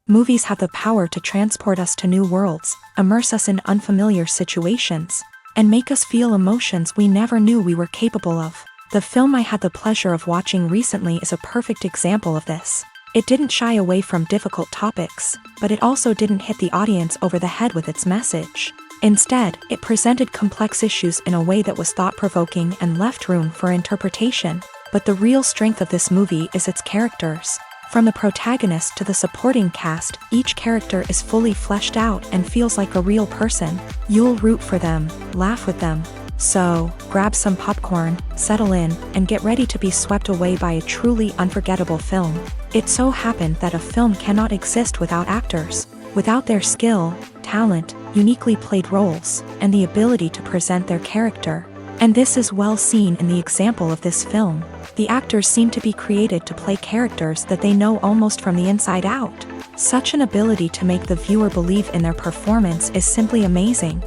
Movies have the power to transport us to new worlds, immerse us in unfamiliar situations, and make us feel emotions we never knew we were capable of. The film I had the pleasure of watching recently is a perfect example of this. It didn't shy away from difficult topics, but it also didn't hit the audience over the head with its message. Instead, it presented complex issues in a way that was thought-provoking and left room for interpretation. But the real strength of this movie is its characters. From the protagonist to the supporting cast, each character is fully fleshed out and feels like a real person. You'll root for them, laugh with them. So, grab some popcorn, settle in, and get ready to be swept away by a truly unforgettable film. It so happened that a film cannot exist without actors. Without their skill, talent, uniquely played roles, and the ability to present their character. And this is well seen in the example of this film. The actors seem to be created to play characters that they know almost from the inside out. Such an ability to make the viewer believe in their performance is simply amazing.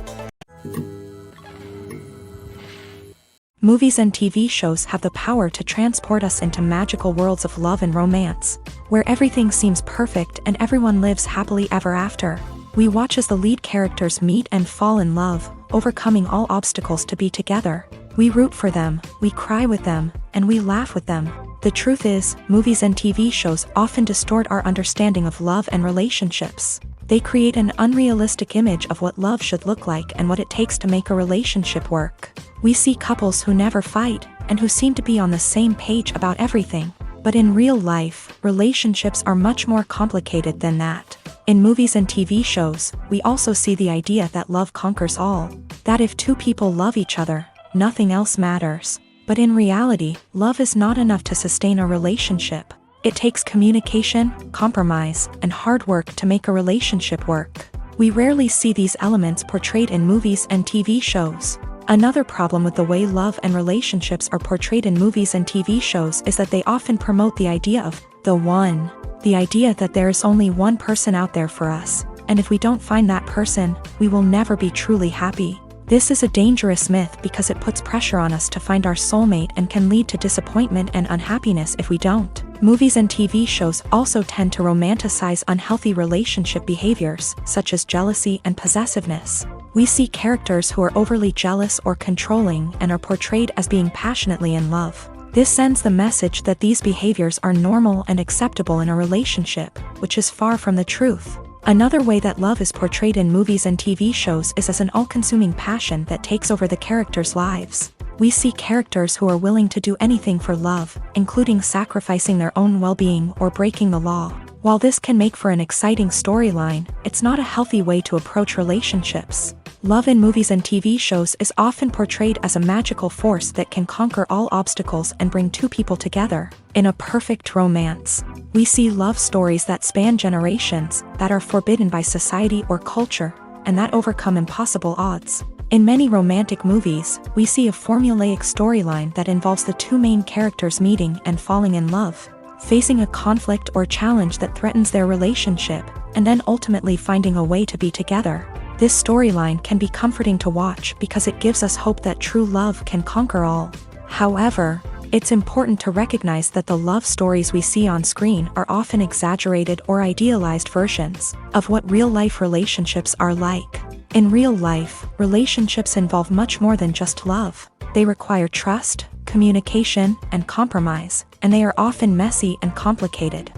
Movies and TV shows have the power to transport us into magical worlds of love and romance, where everything seems perfect and everyone lives happily ever after. We watch as the lead characters meet and fall in love, overcoming all obstacles to be together. We root for them, we cry with them, and we laugh with them. The truth is, movies and TV shows often distort our understanding of love and relationships. They create an unrealistic image of what love should look like and what it takes to make a relationship work. We see couples who never fight, and who seem to be on the same page about everything. But in real life, relationships are much more complicated than that. In movies and TV shows, we also see the idea that love conquers all. That if two people love each other, nothing else matters. But in reality, love is not enough to sustain a relationship. It takes communication, compromise, and hard work to make a relationship work. We rarely see these elements portrayed in movies and TV shows. Another problem with the way love and relationships are portrayed in movies and TV shows is that they often promote the idea of the one. The idea that there is only one person out there for us, and if we don't find that person, we will never be truly happy. This is a dangerous myth because it puts pressure on us to find our soulmate and can lead to disappointment and unhappiness if we don't. Movies and TV shows also tend to romanticize unhealthy relationship behaviors, such as jealousy and possessiveness. We see characters who are overly jealous or controlling and are portrayed as being passionately in love. This sends the message that these behaviors are normal and acceptable in a relationship, which is far from the truth. Another way that love is portrayed in movies and TV shows is as an all-consuming passion that takes over the characters' lives. We see characters who are willing to do anything for love, including sacrificing their own well-being or breaking the law. While this can make for an exciting storyline, it's not a healthy way to approach relationships. Love in movies and TV shows is often portrayed as a magical force that can conquer all obstacles and bring two people together. In a perfect romance, we see love stories that span generations, that are forbidden by society or culture, and that overcome impossible odds. In many romantic movies, we see a formulaic storyline that involves the two main characters meeting and falling in love, facing a conflict or challenge that threatens their relationship, and then ultimately finding a way to be together. This storyline can be comforting to watch because it gives us hope that true love can conquer all. However, it's important to recognize that the love stories we see on screen are often exaggerated or idealized versions of what real-life relationships are like. In real life, relationships involve much more than just love. They require trust, communication, and compromise, and they are often messy and complicated.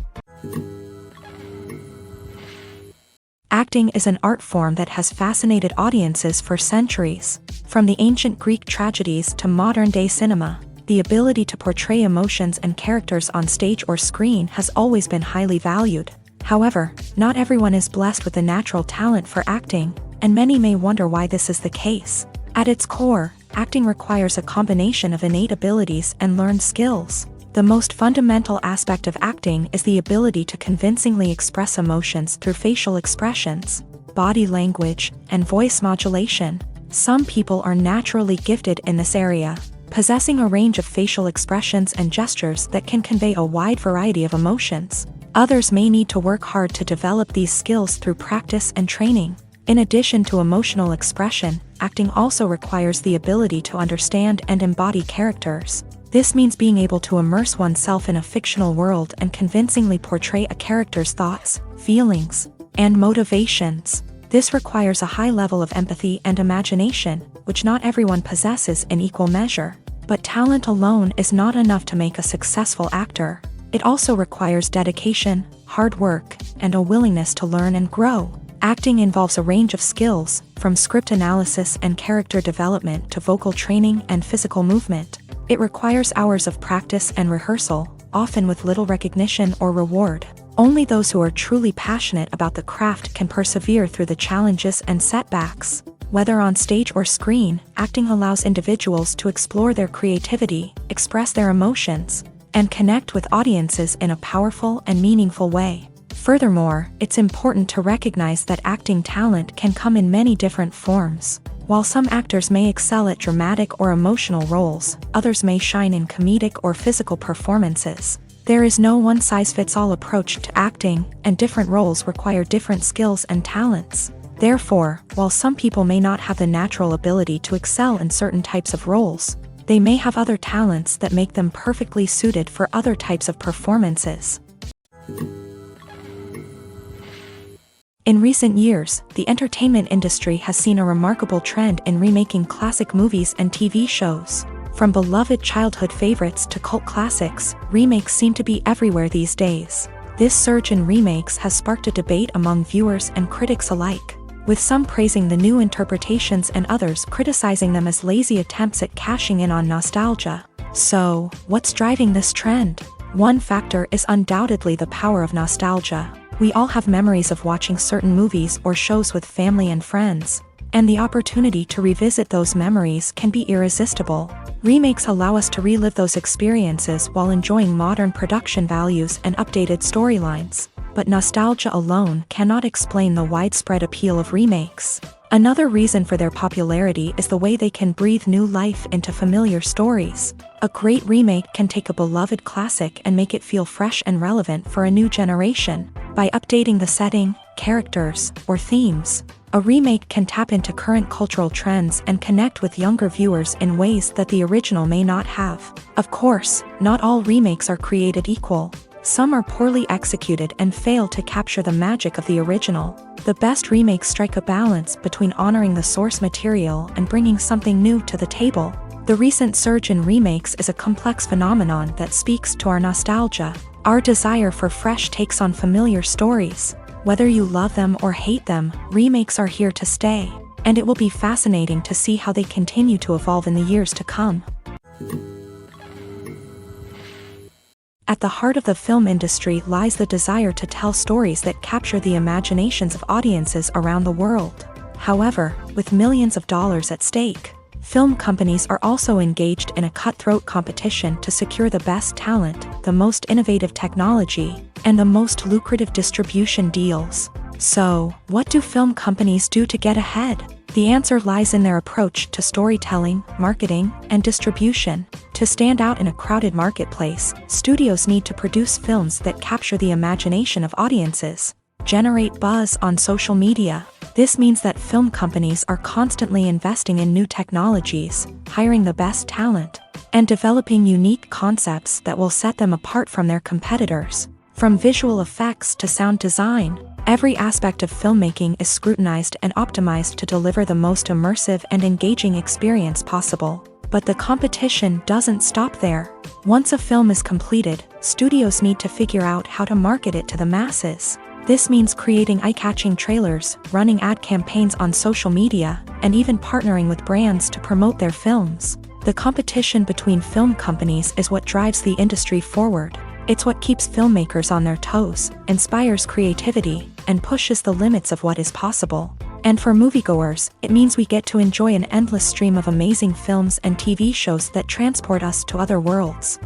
Acting is an art form that has fascinated audiences for centuries. From the ancient Greek tragedies to modern-day cinema, the ability to portray emotions and characters on stage or screen has always been highly valued. However, not everyone is blessed with a natural talent for acting, and many may wonder why this is the case. At its core, acting requires a combination of innate abilities and learned skills. The most fundamental aspect of acting is the ability to convincingly express emotions through facial expressions, body language, and voice modulation. Some people are naturally gifted in this area, possessing a range of facial expressions and gestures that can convey a wide variety of emotions. Others may need to work hard to develop these skills through practice and training. In addition to emotional expression, acting also requires the ability to understand and embody characters. This means being able to immerse oneself in a fictional world and convincingly portray a character's thoughts, feelings, and motivations. This requires a high level of empathy and imagination, which not everyone possesses in equal measure. But talent alone is not enough to make a successful actor. It also requires dedication, hard work, and a willingness to learn and grow. Acting involves a range of skills, from script analysis and character development to vocal training and physical movement. It requires hours of practice and rehearsal, often with little recognition or reward. Only those who are truly passionate about the craft can persevere through the challenges and setbacks. Whether on stage or screen, acting allows individuals to explore their creativity, express their emotions, and connect with audiences in a powerful and meaningful way. Furthermore, it's important to recognize that acting talent can come in many different forms. While some actors may excel at dramatic or emotional roles, others may shine in comedic or physical performances. There is no one-size-fits-all approach to acting, and different roles require different skills and talents. Therefore, while some people may not have the natural ability to excel in certain types of roles, they may have other talents that make them perfectly suited for other types of performances. In recent years, the entertainment industry has seen a remarkable trend in remaking classic movies and TV shows. From beloved childhood favorites to cult classics, remakes seem to be everywhere these days. This surge in remakes has sparked a debate among viewers and critics alike, with some praising the new interpretations and others criticizing them as lazy attempts at cashing in on nostalgia. So, what's driving this trend? One factor is undoubtedly the power of nostalgia. We all have memories of watching certain movies or shows with family and friends, and the opportunity to revisit those memories can be irresistible. Remakes allow us to relive those experiences while enjoying modern production values and updated storylines. But nostalgia alone cannot explain the widespread appeal of remakes. Another reason for their popularity is the way they can breathe new life into familiar stories. A great remake can take a beloved classic and make it feel fresh and relevant for a new generation. By updating the setting, characters, or themes, a remake can tap into current cultural trends and connect with younger viewers in ways that the original may not have. Of course, not all remakes are created equal. Some are poorly executed and fail to capture the magic of the original. The best remakes strike a balance between honoring the source material and bringing something new to the table. The recent surge in remakes is a complex phenomenon that speaks to our nostalgia, our desire for fresh takes on familiar stories. Whether you love them or hate them, remakes are here to stay, and it will be fascinating to see how they continue to evolve in the years to come. At the heart of the film industry lies the desire to tell stories that capture the imaginations of audiences around the world. However, with millions of dollars at stake, film companies are also engaged in a cutthroat competition to secure the best talent, the most innovative technology, and the most lucrative distribution deals. So, what do film companies do to get ahead? The answer lies in their approach to storytelling, marketing, and distribution. To stand out in a crowded marketplace, studios need to produce films that capture the imagination of audiences, generate buzz on social media. This means that film companies are constantly investing in new technologies, hiring the best talent, and developing unique concepts that will set them apart from their competitors. From visual effects to sound design, every aspect of filmmaking is scrutinized and optimized to deliver the most immersive and engaging experience possible. But the competition doesn't stop there. Once a film is completed, studios need to figure out how to market it to the masses. This means creating eye-catching trailers, running ad campaigns on social media, and even partnering with brands to promote their films. The competition between film companies is what drives the industry forward. It's what keeps filmmakers on their toes, inspires creativity, and pushes the limits of what is possible. And for moviegoers, it means we get to enjoy an endless stream of amazing films and TV shows that transport us to other worlds.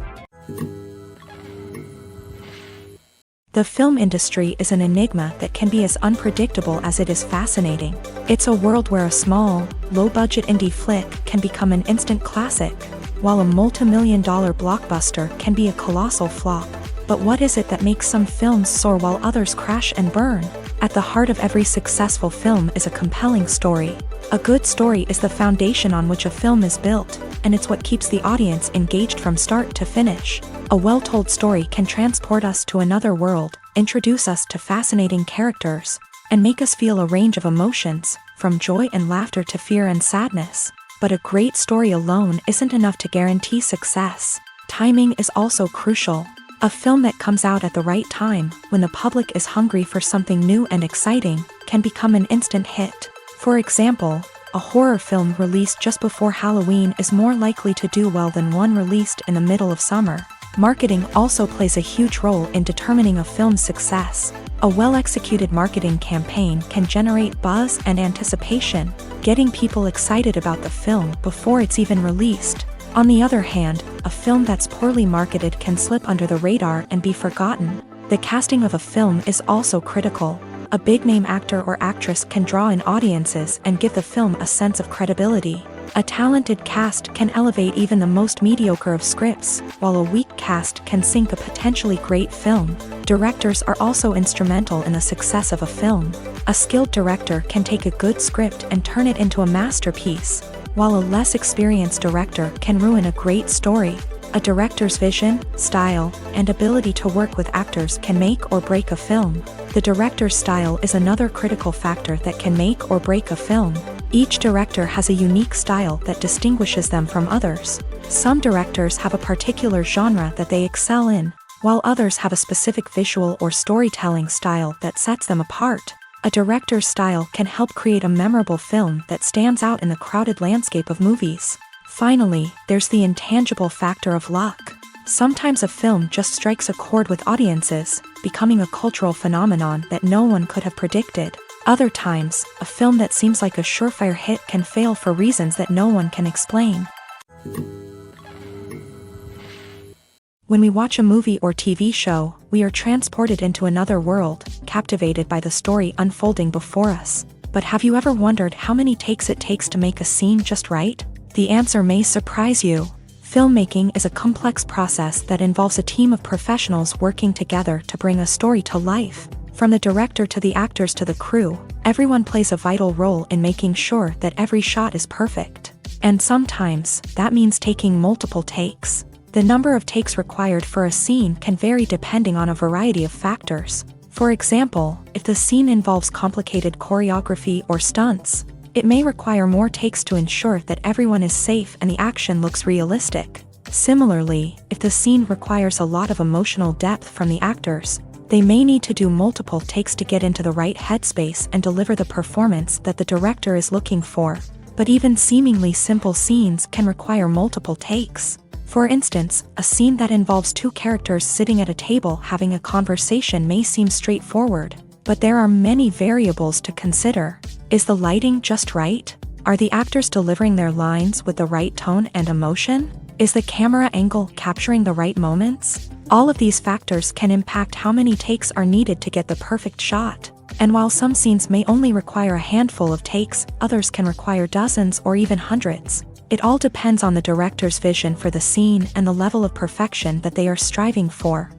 The film industry is an enigma that can be as unpredictable as it is fascinating. It's a world where a small, low-budget indie flick can become an instant classic, while a multi-million-dollar blockbuster can be a colossal flop. But what is it that makes some films soar while others crash and burn? At the heart of every successful film is a compelling story. A good story is the foundation on which a film is built, and it's what keeps the audience engaged from start to finish. A well-told story can transport us to another world, introduce us to fascinating characters, and make us feel a range of emotions, from joy and laughter to fear and sadness. But a great story alone isn't enough to guarantee success. Timing is also crucial. A film that comes out at the right time, when the public is hungry for something new and exciting, can become an instant hit. For example, a horror film released just before Halloween is more likely to do well than one released in the middle of summer. Marketing also plays a huge role in determining a film's success. A well-executed marketing campaign can generate buzz and anticipation, getting people excited about the film before it's even released. On the other hand, a film that's poorly marketed can slip under the radar and be forgotten. The casting of a film is also critical. A big-name actor or actress can draw in audiences and give the film a sense of credibility. A talented cast can elevate even the most mediocre of scripts, while a weak cast can sink a potentially great film. Directors are also instrumental in the success of a film. A skilled director can take a good script and turn it into a masterpiece, while a less experienced director can ruin a great story. A director's vision, style, and ability to work with actors can make or break a film. The director's style is another critical factor that can make or break a film. Each director has a unique style that distinguishes them from others. Some directors have a particular genre that they excel in, while others have a specific visual or storytelling style that sets them apart. A director's style can help create a memorable film that stands out in the crowded landscape of movies. Finally, there's the intangible factor of luck. Sometimes a film just strikes a chord with audiences, becoming a cultural phenomenon that no one could have predicted. Other times, a film that seems like a surefire hit can fail for reasons that no one can explain. When we watch a movie or TV show, we are transported into another world, captivated by the story unfolding before us. But have you ever wondered how many takes it takes to make a scene just right? The answer may surprise you. Filmmaking is a complex process that involves a team of professionals working together to bring a story to life. From the director to the actors to the crew, everyone plays a vital role in making sure that every shot is perfect. And sometimes, that means taking multiple takes. The number of takes required for a scene can vary depending on a variety of factors. For example, if the scene involves complicated choreography or stunts, it may require more takes to ensure that everyone is safe and the action looks realistic. Similarly, if the scene requires a lot of emotional depth from the actors, they may need to do multiple takes to get into the right headspace and deliver the performance that the director is looking for. But even seemingly simple scenes can require multiple takes. For instance, a scene that involves two characters sitting at a table having a conversation may seem straightforward, but there are many variables to consider. Is the lighting just right? Are the actors delivering their lines with the right tone and emotion? Is the camera angle capturing the right moments? All of these factors can impact how many takes are needed to get the perfect shot. And while some scenes may only require a handful of takes, others can require dozens or even hundreds. It all depends on the director's vision for the scene and the level of perfection that they are striving for.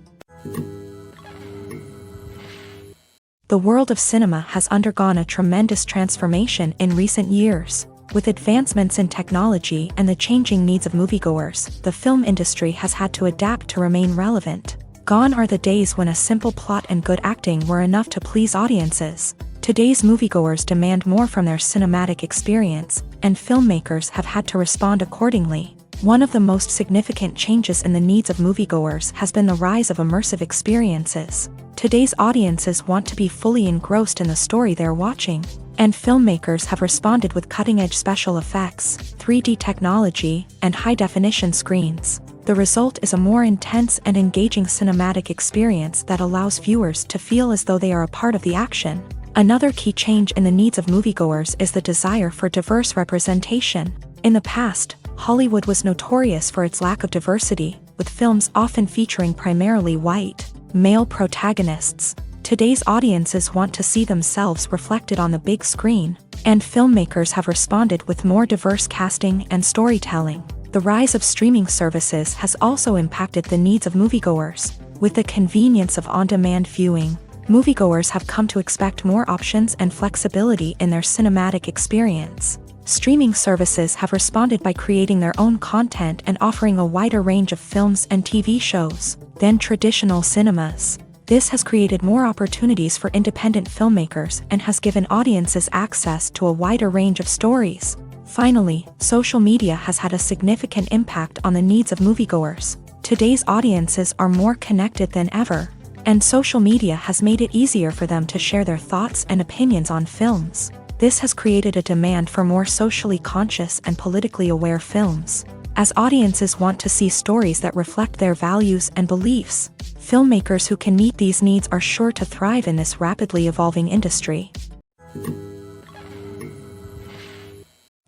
The world of cinema has undergone a tremendous transformation in recent years. With advancements in technology and the changing needs of moviegoers, the film industry has had to adapt to remain relevant. Gone are the days when a simple plot and good acting were enough to please audiences. Today's moviegoers demand more from their cinematic experience, and filmmakers have had to respond accordingly. One of the most significant changes in the needs of moviegoers has been the rise of immersive experiences. Today's audiences want to be fully engrossed in the story they're watching, and filmmakers have responded with cutting-edge special effects, 3D technology, and high-definition screens. The result is a more intense and engaging cinematic experience that allows viewers to feel as though they are a part of the action. Another key change in the needs of moviegoers is the desire for diverse representation. In the past, Hollywood was notorious for its lack of diversity, with films often featuring primarily white, male protagonists. Today's audiences want to see themselves reflected on the big screen, and filmmakers have responded with more diverse casting and storytelling. The rise of streaming services has also impacted the needs of moviegoers. With the convenience of on-demand viewing, moviegoers have come to expect more options and flexibility in their cinematic experience. Streaming services have responded by creating their own content and offering a wider range of films and TV shows than traditional cinemas. This has created more opportunities for independent filmmakers and has given audiences access to a wider range of stories. Finally, social media has had a significant impact on the needs of moviegoers. Today's audiences are more connected than ever, and social media has made it easier for them to share their thoughts and opinions on films. This has created a demand for more socially conscious and politically aware films. As audiences want to see stories that reflect their values and beliefs, filmmakers who can meet these needs are sure to thrive in this rapidly evolving industry.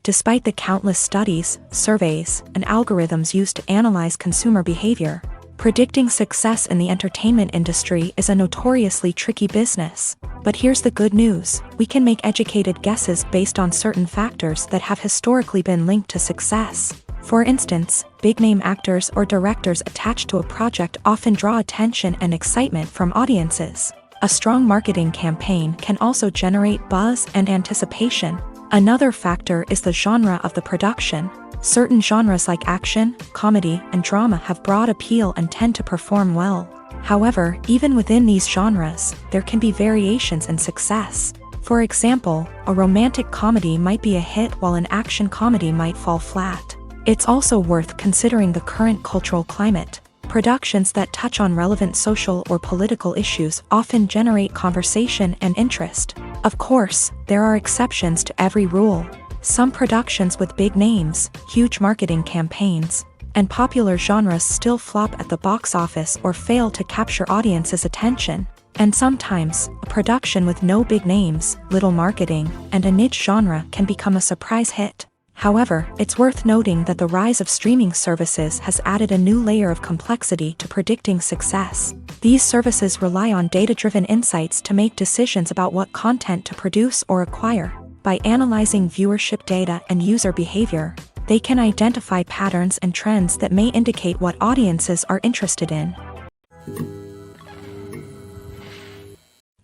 Despite the countless studies, surveys, and algorithms used to analyze consumer behavior, predicting success in the entertainment industry is a notoriously tricky business. But here's the good news: we can make educated guesses based on certain factors that have historically been linked to success. For instance, big-name actors or directors attached to a project often draw attention and excitement from audiences. A strong marketing campaign can also generate buzz and anticipation. Another factor is the genre of the production. Certain genres like action, comedy, and drama have broad appeal and tend to perform well. However, even within these genres, there can be variations in success. For example, a romantic comedy might be a hit while an action comedy might fall flat. It's also worth considering the current cultural climate. Productions that touch on relevant social or political issues often generate conversation and interest. Of course, there are exceptions to every rule. Some productions with big names, huge marketing campaigns, and popular genres still flop at the box office or fail to capture audiences' attention. And sometimes, a production with no big names, little marketing, and a niche genre can become a surprise hit. However, it's worth noting that the rise of streaming services has added a new layer of complexity to predicting success. These services rely on data-driven insights to make decisions about what content to produce or acquire. By analyzing viewership data and user behavior, they can identify patterns and trends that may indicate what audiences are interested in.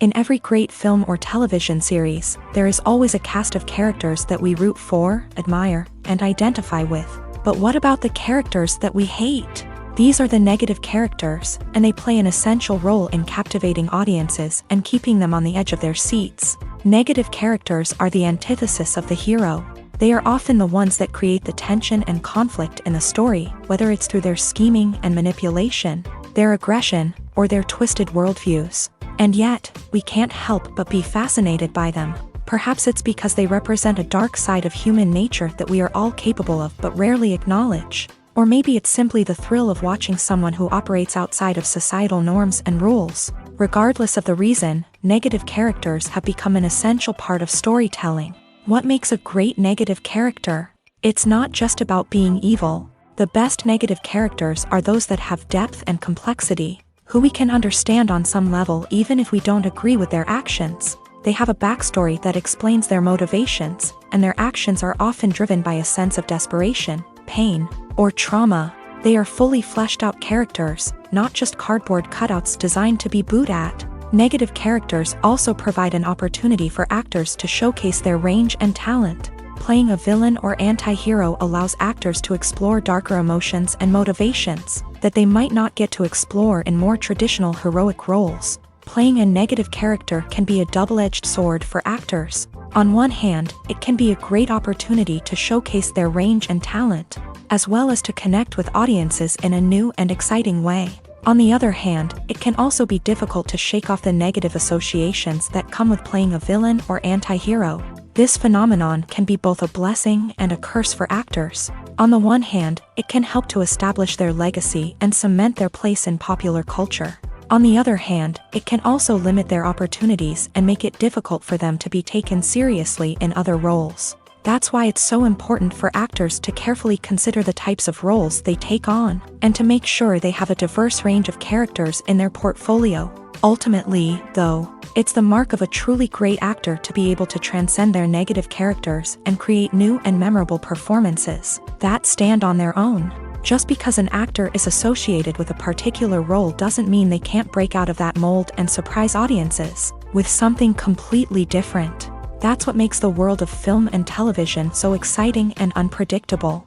In every great film or television series, there is always a cast of characters that we root for, admire, and identify with. But what about the characters that we hate? These are the negative characters, and they play an essential role in captivating audiences and keeping them on the edge of their seats. Negative characters are the antithesis of the hero. They are often the ones that create the tension and conflict in the story, whether it's through their scheming and manipulation, their aggression, or their twisted worldviews. And yet, we can't help but be fascinated by them. Perhaps it's because they represent a dark side of human nature that we are all capable of but rarely acknowledge. Or maybe it's simply the thrill of watching someone who operates outside of societal norms and rules. Regardless of the reason, negative characters have become an essential part of storytelling. What makes a great negative character? It's not just about being evil. The best negative characters are those that have depth and complexity, who we can understand on some level even if we don't agree with their actions. They have a backstory that explains their motivations, and their actions are often driven by a sense of desperation, pain, or trauma. They are fully fleshed out characters, not just cardboard cutouts designed to be booed at. Negative characters also provide an opportunity for actors to showcase their range and talent. Playing a villain or anti-hero allows actors to explore darker emotions and motivations that they might not get to explore in more traditional heroic roles. Playing a negative character can be a double-edged sword for actors. On one hand, it can be a great opportunity to showcase their range and talent, as well as to connect with audiences in a new and exciting way. On the other hand, it can also be difficult to shake off the negative associations that come with playing a villain or anti-hero. This phenomenon can be both a blessing and a curse for actors. On the one hand, it can help to establish their legacy and cement their place in popular culture. On the other hand, it can also limit their opportunities and make it difficult for them to be taken seriously in other roles. That's why it's so important for actors to carefully consider the types of roles they take on, and to make sure they have a diverse range of characters in their portfolio. Ultimately, though, it's the mark of a truly great actor to be able to transcend their negative characters and create new and memorable performances that stand on their own. Just because an actor is associated with a particular role doesn't mean they can't break out of that mold and surprise audiences with something completely different. That's what makes the world of film and television so exciting and unpredictable.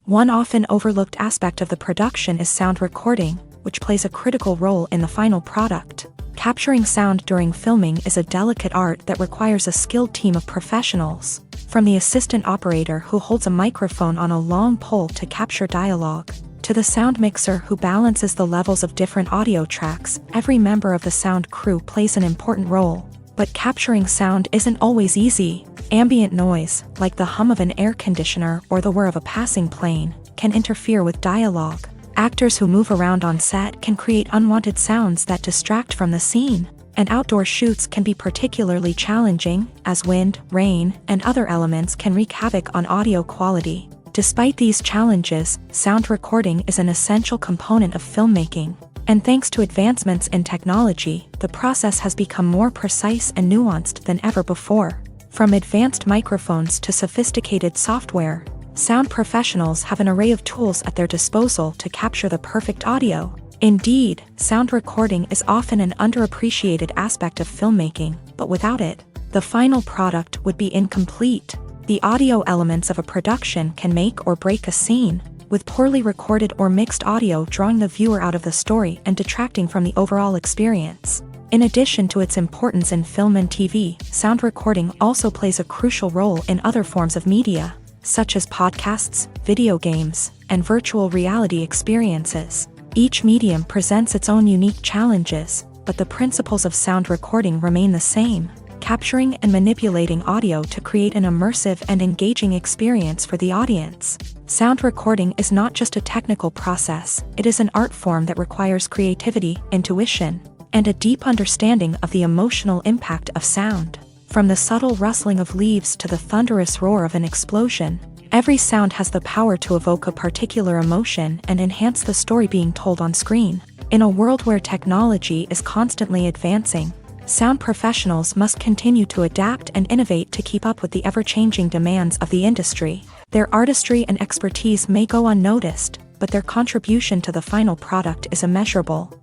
One often overlooked aspect of the production is sound recording, which plays a critical role in the final product. Capturing sound during filming is a delicate art that requires a skilled team of professionals. From the assistant operator who holds a microphone on a long pole to capture dialogue, to the sound mixer who balances the levels of different audio tracks, every member of the sound crew plays an important role. But capturing sound isn't always easy. Ambient noise, like the hum of an air conditioner or the whir of a passing plane, can interfere with dialogue. Actors who move around on set can create unwanted sounds that distract from the scene. And outdoor shoots can be particularly challenging, as wind, rain, and other elements can wreak havoc on audio quality. Despite these challenges, sound recording is an essential component of filmmaking. And thanks to advancements in technology, the process has become more precise and nuanced than ever before. From advanced microphones to sophisticated software, sound professionals have an array of tools at their disposal to capture the perfect audio. Indeed, sound recording is often an underappreciated aspect of filmmaking, but without it, the final product would be incomplete. The audio elements of a production can make or break a scene, with poorly recorded or mixed audio drawing the viewer out of the story and detracting from the overall experience. In addition to its importance in film and TV, sound recording also plays a crucial role in other forms of media, such as podcasts, video games, and virtual reality experiences. Each medium presents its own unique challenges, but the principles of sound recording remain the same. Capturing and manipulating audio to create an immersive and engaging experience for the audience. Sound recording is not just a technical process, it is an art form that requires creativity, intuition, and a deep understanding of the emotional impact of sound. From the subtle rustling of leaves to the thunderous roar of an explosion, every sound has the power to evoke a particular emotion and enhance the story being told on screen. In a world where technology is constantly advancing, sound professionals must continue to adapt and innovate to keep up with the ever-changing demands of the industry. Their artistry and expertise may go unnoticed, but their contribution to the final product is immeasurable.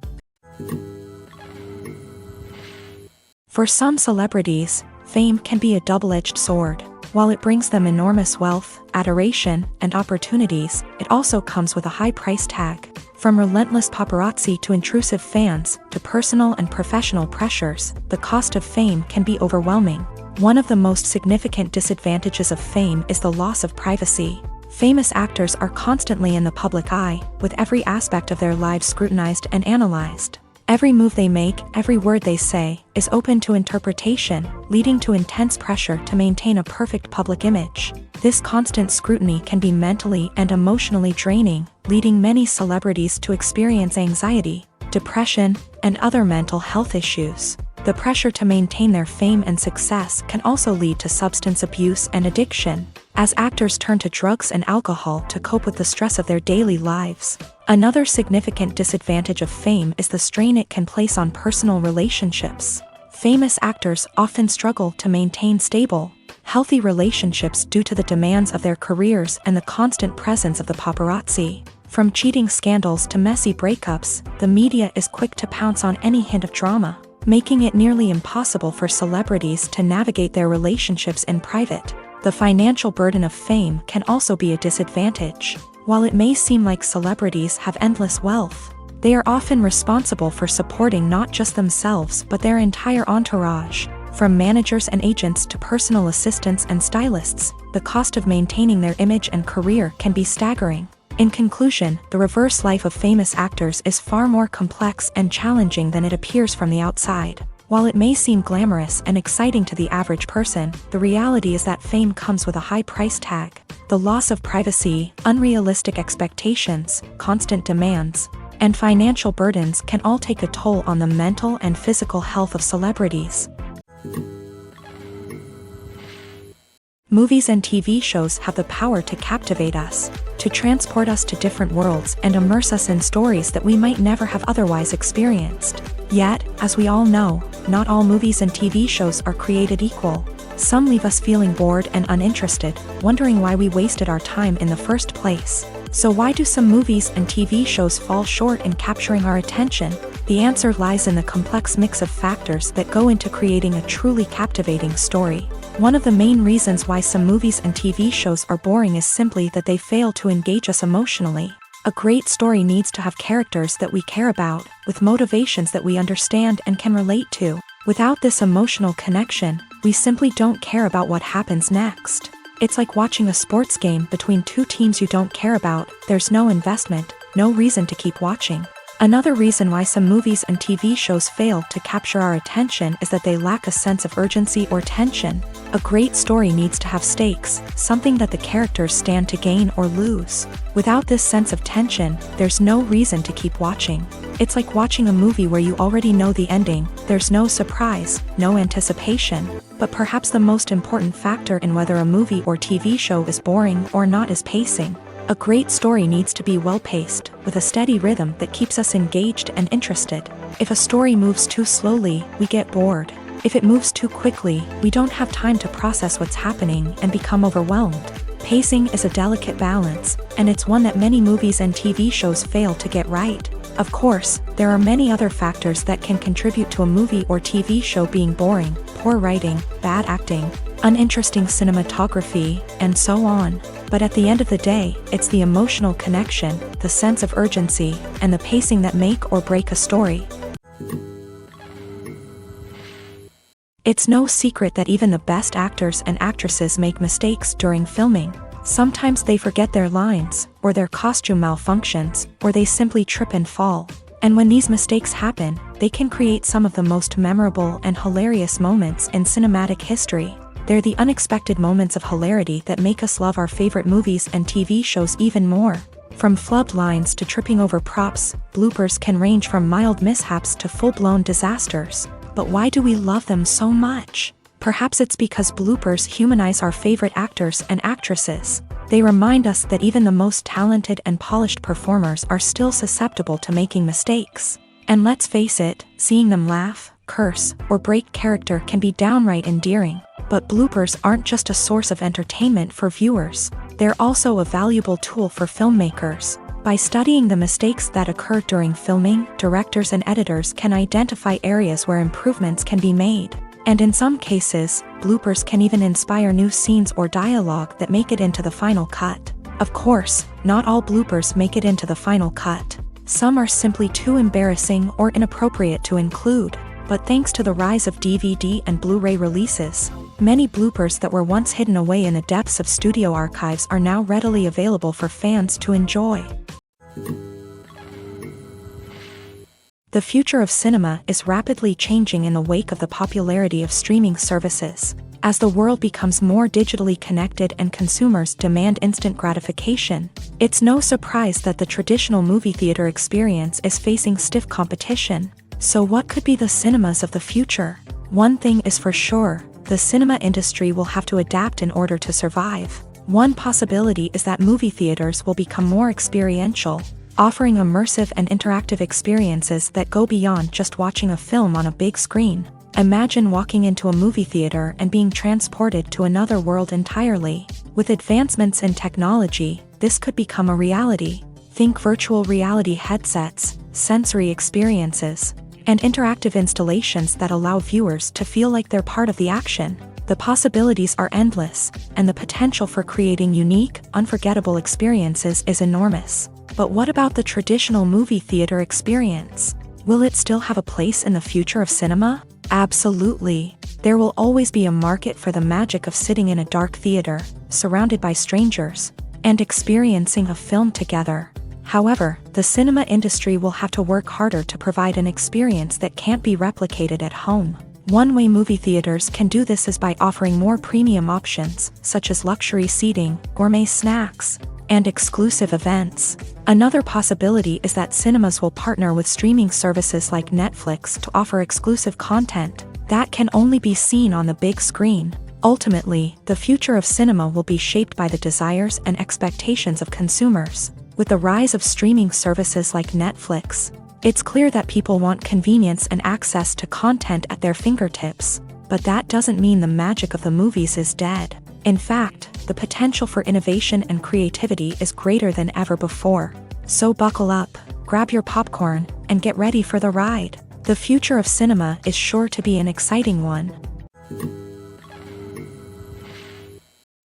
For some celebrities, fame can be a double-edged sword. While it brings them enormous wealth, adoration, and opportunities, it also comes with a high price tag. From relentless paparazzi to intrusive fans, to personal and professional pressures, the cost of fame can be overwhelming. One of the most significant disadvantages of fame is the loss of privacy. Famous actors are constantly in the public eye, with every aspect of their lives scrutinized and analyzed. Every move they make, every word they say, is open to interpretation, leading to intense pressure to maintain a perfect public image. This constant scrutiny can be mentally and emotionally draining, leading many celebrities to experience anxiety, depression, and other mental health issues. The pressure to maintain their fame and success can also lead to substance abuse and addiction, as actors turn to drugs and alcohol to cope with the stress of their daily lives. Another significant disadvantage of fame is the strain it can place on personal relationships. Famous actors often struggle to maintain stable, healthy relationships due to the demands of their careers and the constant presence of the paparazzi. From cheating scandals to messy breakups, the media is quick to pounce on any hint of drama, making it nearly impossible for celebrities to navigate their relationships in private. The financial burden of fame can also be a disadvantage. While it may seem like celebrities have endless wealth, they are often responsible for supporting not just themselves but their entire entourage. From managers and agents to personal assistants and stylists, the cost of maintaining their image and career can be staggering. In conclusion, the reverse life of famous actors is far more complex and challenging than it appears from the outside. While it may seem glamorous and exciting to the average person, the reality is that fame comes with a high price tag. The loss of privacy, unrealistic expectations, constant demands, and financial burdens can all take a toll on the mental and physical health of celebrities. Movies and TV shows have the power to captivate us, to transport us to different worlds and immerse us in stories that we might never have otherwise experienced. Yet, as we all know, not all movies and TV shows are created equal. Some leave us feeling bored and uninterested, wondering why we wasted our time in the first place. So why do some movies and TV shows fall short in capturing our attention? The answer lies in the complex mix of factors that go into creating a truly captivating story. One of the main reasons why some movies and TV shows are boring is simply that they fail to engage us emotionally. A great story needs to have characters that we care about, with motivations that we understand and can relate to. Without this emotional connection, we simply don't care about what happens next. It's like watching a sports game between two teams you don't care about. There's no investment, no reason to keep watching. Another reason why some movies and TV shows fail to capture our attention is that they lack a sense of urgency or tension. A great story needs to have stakes, something that the characters stand to gain or lose. Without this sense of tension, there's no reason to keep watching. It's like watching a movie where you already know the ending. There's no surprise, no anticipation. But perhaps the most important factor in whether a movie or TV show is boring or not is pacing. A great story needs to be well-paced, with a steady rhythm that keeps us engaged and interested. If a story moves too slowly, we get bored. If it moves too quickly, we don't have time to process what's happening and become overwhelmed. Pacing is a delicate balance, and it's one that many movies and TV shows fail to get right. Of course, there are many other factors that can contribute to a movie or TV show being boring: poor writing, bad acting, uninteresting cinematography, and so on. But at the end of the day, it's the emotional connection, the sense of urgency, and the pacing that make or break a story. It's no secret that even the best actors and actresses make mistakes during filming. Sometimes they forget their lines, or their costume malfunctions, or they simply trip and fall. And when these mistakes happen, they can create some of the most memorable and hilarious moments in cinematic history. They're the unexpected moments of hilarity that make us love our favorite movies and TV shows even more. From flubbed lines to tripping over props, bloopers can range from mild mishaps to full-blown disasters. But why do we love them so much? Perhaps it's because bloopers humanize our favorite actors and actresses. They remind us that even the most talented and polished performers are still susceptible to making mistakes. And let's face it, seeing them laugh, curse, or break character can be downright endearing. But bloopers aren't just a source of entertainment for viewers. They're also a valuable tool for filmmakers. By studying the mistakes that occur during filming, directors and editors can identify areas where improvements can be made. And in some cases, bloopers can even inspire new scenes or dialogue that make it into the final cut. Of course, not all bloopers make it into the final cut. Some are simply too embarrassing or inappropriate to include. But thanks to the rise of DVD and Blu-ray releases, many bloopers that were once hidden away in the depths of studio archives are now readily available for fans to enjoy. The future of cinema is rapidly changing in the wake of the popularity of streaming services. As the world becomes more digitally connected and consumers demand instant gratification, it's no surprise that the traditional movie theater experience is facing stiff competition. So what could be the cinemas of the future? One thing is for sure, the cinema industry will have to adapt in order to survive. One possibility is that movie theaters will become more experiential, offering immersive and interactive experiences that go beyond just watching a film on a big screen. Imagine walking into a movie theater and being transported to another world entirely. With advancements in technology, this could become a reality. Think virtual reality headsets, sensory experiences, and interactive installations that allow viewers to feel like they're part of the action. The possibilities are endless, and the potential for creating unique, unforgettable experiences is enormous. But what about the traditional movie theater experience? Will it still have a place in the future of cinema? Absolutely. There will always be a market for the magic of sitting in a dark theater, surrounded by strangers, and experiencing a film together. However, the cinema industry will have to work harder to provide an experience that can't be replicated at home. One way movie theaters can do this is by offering more premium options, such as luxury seating, gourmet snacks, and exclusive events. Another possibility is that cinemas will partner with streaming services like Netflix to offer exclusive content that can only be seen on the big screen. Ultimately, the future of cinema will be shaped by the desires and expectations of consumers. With the rise of streaming services like Netflix, it's clear that people want convenience and access to content at their fingertips. But that doesn't mean the magic of the movies is dead. In fact, the potential for innovation and creativity is greater than ever before. So buckle up, grab your popcorn, and get ready for the ride. The future of cinema is sure to be an exciting one.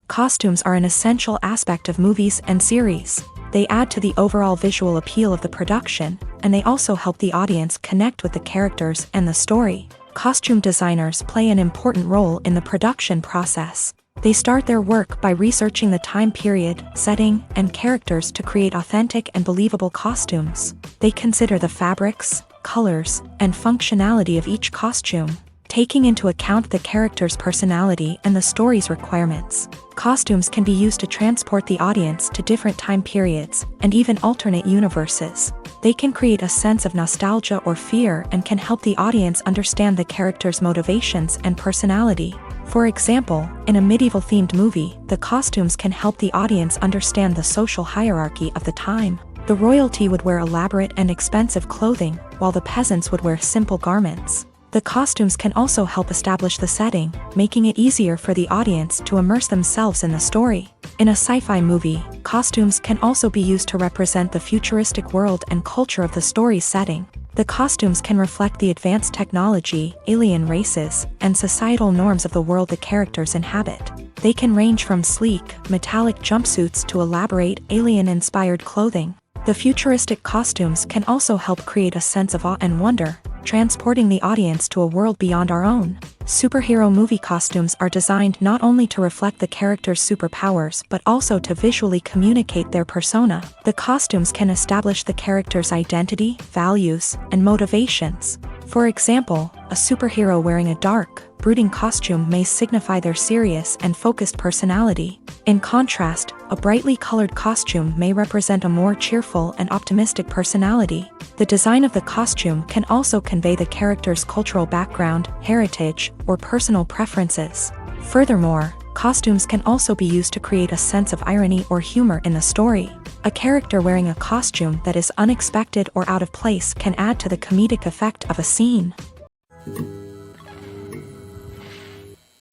Costumes are an essential aspect of movies and series. They add to the overall visual appeal of the production, and they also help the audience connect with the characters and the story. Costume designers play an important role in the production process. They start their work by researching the time period, setting, and characters to create authentic and believable costumes. They consider the fabrics, colors, and functionality of each costume, taking into account the character's personality and the story's requirements. Costumes can be used to transport the audience to different time periods and even alternate universes. They can create a sense of nostalgia or fear and can help the audience understand the character's motivations and personality. For example, in a medieval-themed movie, the costumes can help the audience understand the social hierarchy of the time. The royalty would wear elaborate and expensive clothing, while the peasants would wear simple garments. The costumes can also help establish the setting, making it easier for the audience to immerse themselves in the story. In a sci-fi movie, costumes can also be used to represent the futuristic world and culture of the story's setting. The costumes can reflect the advanced technology, alien races, and societal norms of the world the characters inhabit. They can range from sleek, metallic jumpsuits to elaborate, alien-inspired clothing. The futuristic costumes can also help create a sense of awe and wonder, transporting the audience to a world beyond our own. Superhero movie costumes are designed not only to reflect the character's superpowers but also to visually communicate their persona. The costumes can establish the character's identity, values, and motivations. For example, a superhero wearing a dark, brooding costume may signify their serious and focused personality. In contrast, a brightly colored costume may represent a more cheerful and optimistic personality. The design of the costume can also convey the character's cultural background, heritage, or personal preferences. Furthermore, costumes can also be used to create a sense of irony or humor in the story. A character wearing a costume that is unexpected or out of place can add to the comedic effect of a scene.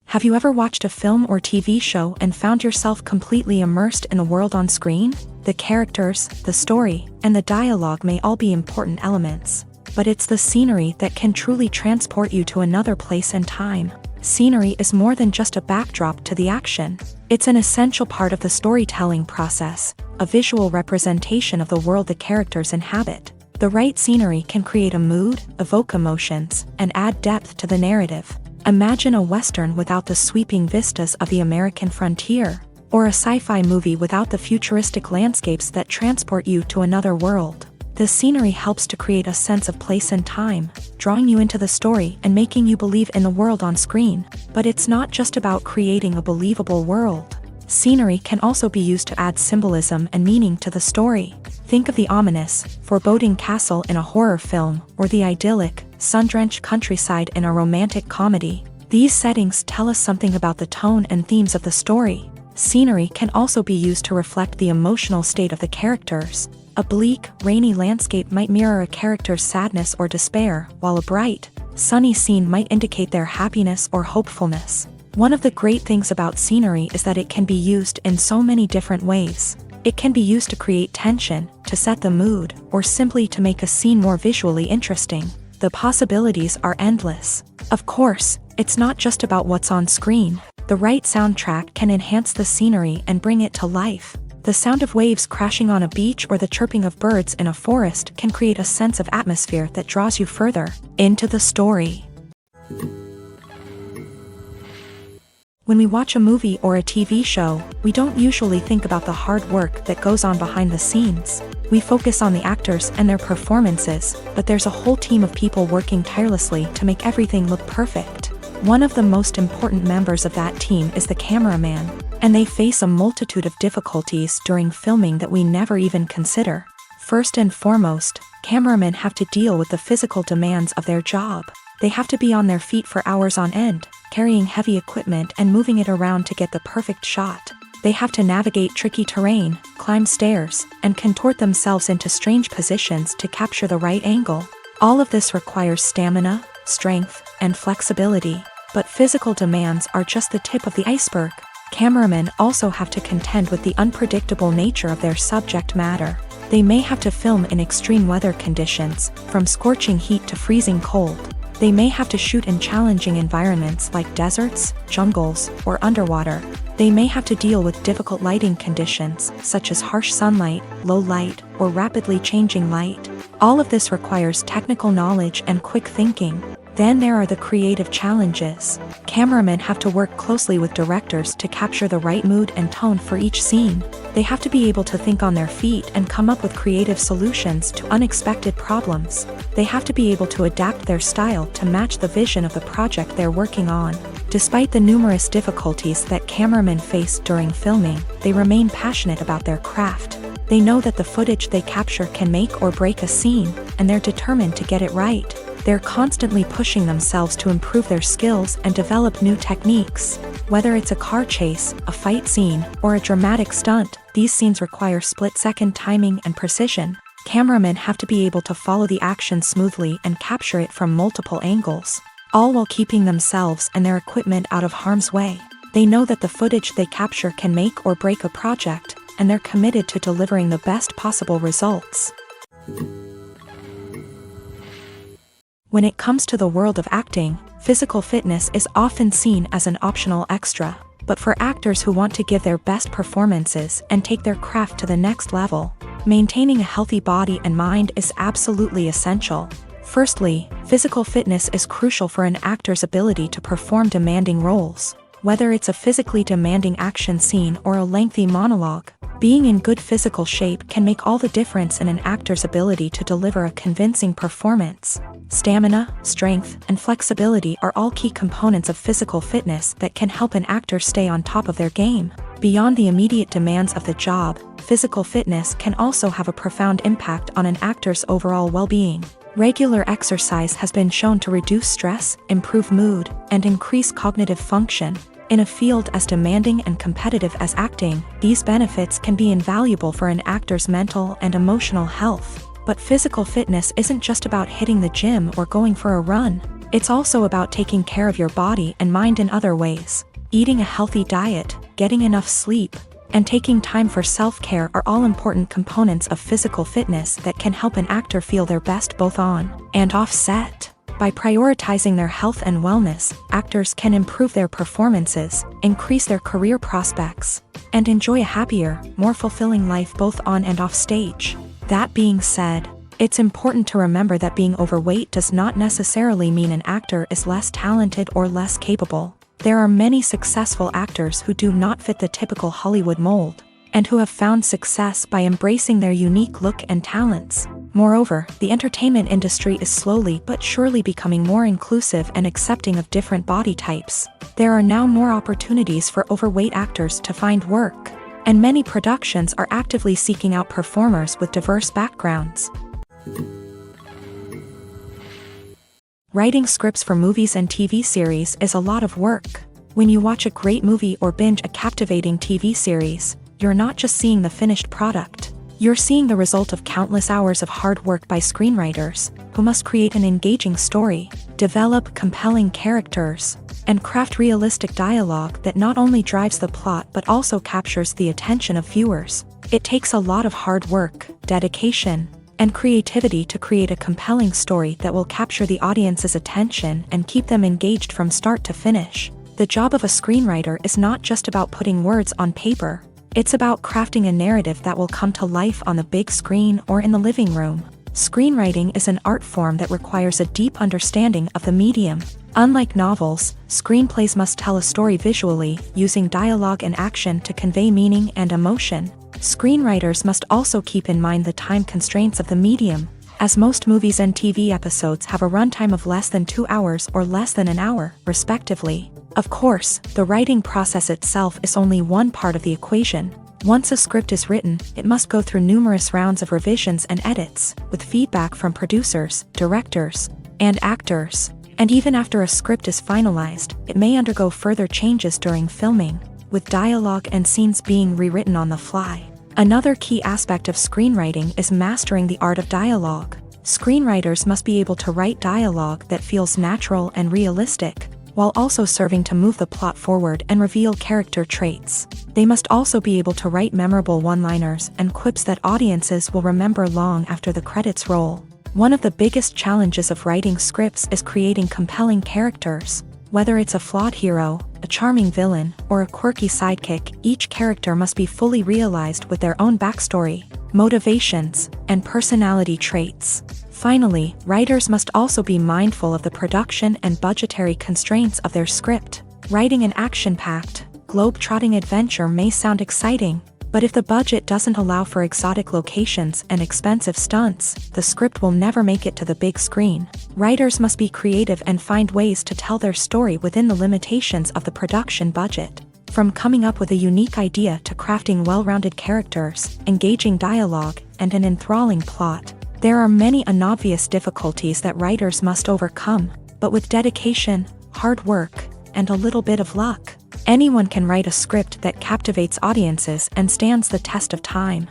Have you ever watched a film or TV show and found yourself completely immersed in the world on screen? The characters, the story, and the dialogue may all be important elements, but it's the scenery that can truly transport you to another place and time. Scenery is more than just a backdrop to the action. It's an essential part of the storytelling process, a visual representation of the world the characters inhabit. The right scenery can create a mood, evoke emotions, and add depth to the narrative. Imagine a Western without the sweeping vistas of the American frontier, or a sci-fi movie without the futuristic landscapes that transport you to another world. The scenery helps to create a sense of place and time, drawing you into the story and making you believe in the world on screen. But it's not just about creating a believable world. Scenery can also be used to add symbolism and meaning to the story. Think of the ominous, foreboding castle in a horror film, or the idyllic, sun-drenched countryside in a romantic comedy. These settings tell us something about the tone and themes of the story. Scenery can also be used to reflect the emotional state of the characters. A bleak, rainy landscape might mirror a character's sadness or despair, while a bright, sunny scene might indicate their happiness or hopefulness. One of the great things about scenery is that it can be used in so many different ways. It can be used to create tension, to set the mood, or simply to make a scene more visually interesting. The possibilities are endless. Of course, it's not just about what's on screen. The right soundtrack can enhance the scenery and bring it to life. The sound of waves crashing on a beach or the chirping of birds in a forest can create a sense of atmosphere that draws you further into the story. When we watch a movie or a TV show, we don't usually think about the hard work that goes on behind the scenes. We focus on the actors and their performances, but there's a whole team of people working tirelessly to make everything look perfect. One of the most important members of that team is the cameraman, and they face a multitude of difficulties during filming that we never even consider. First and foremost, cameramen have to deal with the physical demands of their job. They have to be on their feet for hours on end, carrying heavy equipment and moving it around to get the perfect shot. They have to navigate tricky terrain, climb stairs, and contort themselves into strange positions to capture the right angle. All of this requires stamina, strength, and flexibility. But physical demands are just the tip of the iceberg. Cameramen also have to contend with the unpredictable nature of their subject matter. They may have to film in extreme weather conditions, from scorching heat to freezing cold. They may have to shoot in challenging environments like deserts, jungles, or underwater. They may have to deal with difficult lighting conditions, such as harsh sunlight, low light, or rapidly changing light. All of this requires technical knowledge and quick thinking. Then there are the creative challenges. Cameramen have to work closely with directors to capture the right mood and tone for each scene. They have to be able to think on their feet and come up with creative solutions to unexpected problems. They have to be able to adapt their style to match the vision of the project they're working on. Despite the numerous difficulties that cameramen face during filming, they remain passionate about their craft. They know that the footage they capture can make or break a scene, and they're determined to get it right. They're constantly pushing themselves to improve their skills and develop new techniques. Whether it's a car chase, a fight scene, or a dramatic stunt, these scenes require split-second timing and precision. Cameramen have to be able to follow the action smoothly and capture it from multiple angles, all while keeping themselves and their equipment out of harm's way. They know that the footage they capture can make or break a project, and they're committed to delivering the best possible results. When it comes to the world of acting, physical fitness is often seen as an optional extra. But for actors who want to give their best performances and take their craft to the next level, maintaining a healthy body and mind is absolutely essential. Firstly, physical fitness is crucial for an actor's ability to perform demanding roles. Whether it's a physically demanding action scene or a lengthy monologue, being in good physical shape can make all the difference in an actor's ability to deliver a convincing performance. Stamina, strength, and flexibility are all key components of physical fitness that can help an actor stay on top of their game. Beyond the immediate demands of the job, physical fitness can also have a profound impact on an actor's overall well-being. Regular exercise has been shown to reduce stress, improve mood, and increase cognitive function. In a field as demanding and competitive as acting, these benefits can be invaluable for an actor's mental and emotional health. But physical fitness isn't just about hitting the gym or going for a run. It's also about taking care of your body and mind in other ways. Eating a healthy diet, getting enough sleep, and taking time for self-care are all important components of physical fitness that can help an actor feel their best both on and off set. By prioritizing their health and wellness, actors can improve their performances, increase their career prospects, and enjoy a happier, more fulfilling life both on and off stage. That being said, it's important to remember that being overweight does not necessarily mean an actor is less talented or less capable. There are many successful actors who do not fit the typical Hollywood mold, and who have found success by embracing their unique look and talents. Moreover, the entertainment industry is slowly but surely becoming more inclusive and accepting of different body types. There are now more opportunities for overweight actors to find work, and many productions are actively seeking out performers with diverse backgrounds. Writing scripts for movies and TV series is a lot of work. When you watch a great movie or binge a captivating TV series, you're not just seeing the finished product. You're seeing the result of countless hours of hard work by screenwriters, who must create an engaging story, develop compelling characters, and craft realistic dialogue that not only drives the plot but also captures the attention of viewers. It takes a lot of hard work, dedication, and creativity to create a compelling story that will capture the audience's attention and keep them engaged from start to finish. The job of a screenwriter is not just about putting words on paper. It's about crafting a narrative that will come to life on the big screen or in the living room. Screenwriting is an art form that requires a deep understanding of the medium. Unlike novels, screenplays must tell a story visually, using dialogue and action to convey meaning and emotion. Screenwriters must also keep in mind the time constraints of the medium, as most movies and TV episodes have a runtime of less than 2 hours or less than an hour, respectively. Of course, the writing process itself is only one part of the equation. Once a script is written, it must go through numerous rounds of revisions and edits, with feedback from producers, directors, and actors. And even after a script is finalized, it may undergo further changes during filming, with dialogue and scenes being rewritten on the fly. Another key aspect of screenwriting is mastering the art of dialogue. Screenwriters must be able to write dialogue that feels natural and realistic, while also serving to move the plot forward and reveal character traits. They must also be able to write memorable one-liners and quips that audiences will remember long after the credits roll. One of the biggest challenges of writing scripts is creating compelling characters. Whether it's a flawed hero, a charming villain, or a quirky sidekick, each character must be fully realized with their own backstory, motivations, and personality traits. Finally, writers must also be mindful of the production and budgetary constraints of their script. Writing an action-packed, globe-trotting adventure may sound exciting, but if the budget doesn't allow for exotic locations and expensive stunts, the script will never make it to the big screen. Writers must be creative and find ways to tell their story within the limitations of the production budget. From coming up with a unique idea to crafting well-rounded characters, engaging dialogue, and an enthralling plot, there are many unobvious difficulties that writers must overcome, but with dedication, hard work, and a little bit of luck, anyone can write a script that captivates audiences and stands the test of time.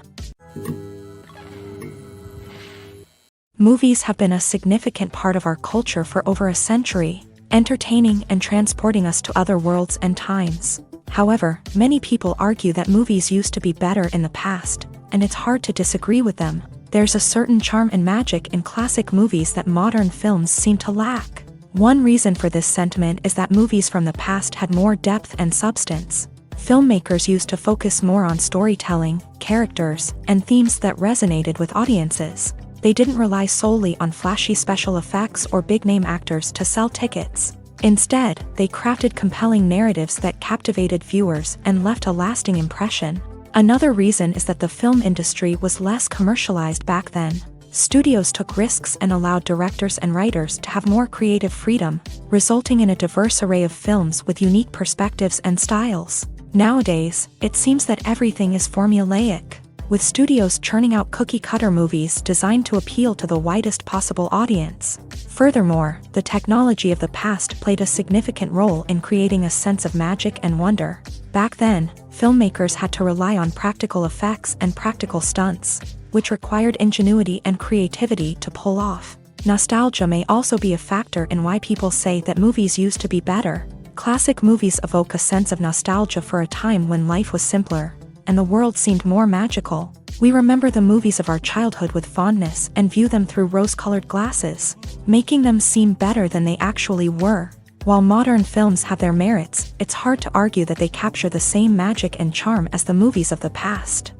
Movies have been a significant part of our culture for over a century, entertaining and transporting us to other worlds and times. However, many people argue that movies used to be better in the past, and it's hard to disagree with them. There's a certain charm and magic in classic movies that modern films seem to lack. One reason for this sentiment is that movies from the past had more depth and substance. Filmmakers used to focus more on storytelling, characters, and themes that resonated with audiences. They didn't rely solely on flashy special effects or big-name actors to sell tickets. Instead, they crafted compelling narratives that captivated viewers and left a lasting impression. Another reason is that the film industry was less commercialized back then. Studios took risks and allowed directors and writers to have more creative freedom, resulting in a diverse array of films with unique perspectives and styles. Nowadays, it seems that everything is formulaic, with studios churning out cookie-cutter movies designed to appeal to the widest possible audience. Furthermore, the technology of the past played a significant role in creating a sense of magic and wonder. Back then, filmmakers had to rely on practical effects and practical stunts, which required ingenuity and creativity to pull off. Nostalgia may also be a factor in why people say that movies used to be better. Classic movies evoke a sense of nostalgia for a time when life was simpler, and the world seemed more magical. We remember the movies of our childhood with fondness and view them through rose-colored glasses, making them seem better than they actually were. While modern films have their merits, it's hard to argue that they capture the same magic and charm as the movies of the past.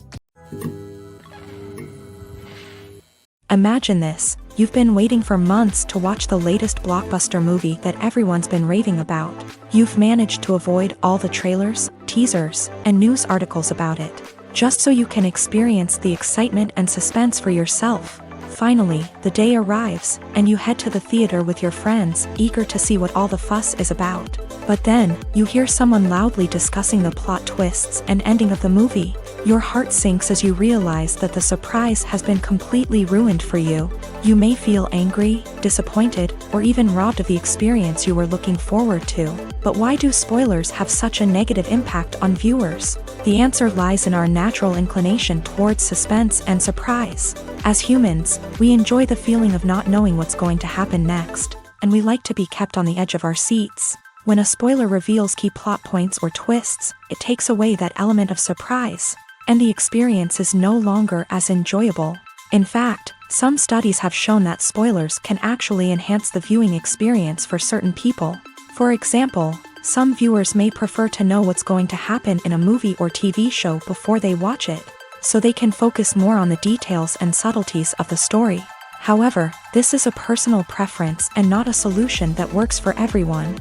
Imagine this: you've been waiting for months to watch the latest blockbuster movie that everyone's been raving about. You've managed to avoid all the trailers, teasers, and news articles about it, just so you can experience the excitement and suspense for yourself. Finally, the day arrives, and you head to the theater with your friends, eager to see what all the fuss is about. But then, you hear someone loudly discussing the plot twists and ending of the movie. Your heart sinks as you realize that the surprise has been completely ruined for you. You may feel angry, disappointed, or even robbed of the experience you were looking forward to. But why do spoilers have such a negative impact on viewers? The answer lies in our natural inclination towards suspense and surprise. As humans, we enjoy the feeling of not knowing what's going to happen next, and we like to be kept on the edge of our seats. When a spoiler reveals key plot points or twists, it takes away that element of surprise, and the experience is no longer as enjoyable. In fact, some studies have shown that spoilers can actually enhance the viewing experience for certain people. For example, some viewers may prefer to know what's going to happen in a movie or TV show before they watch it, so they can focus more on the details and subtleties of the story. However, this is a personal preference and not a solution that works for everyone.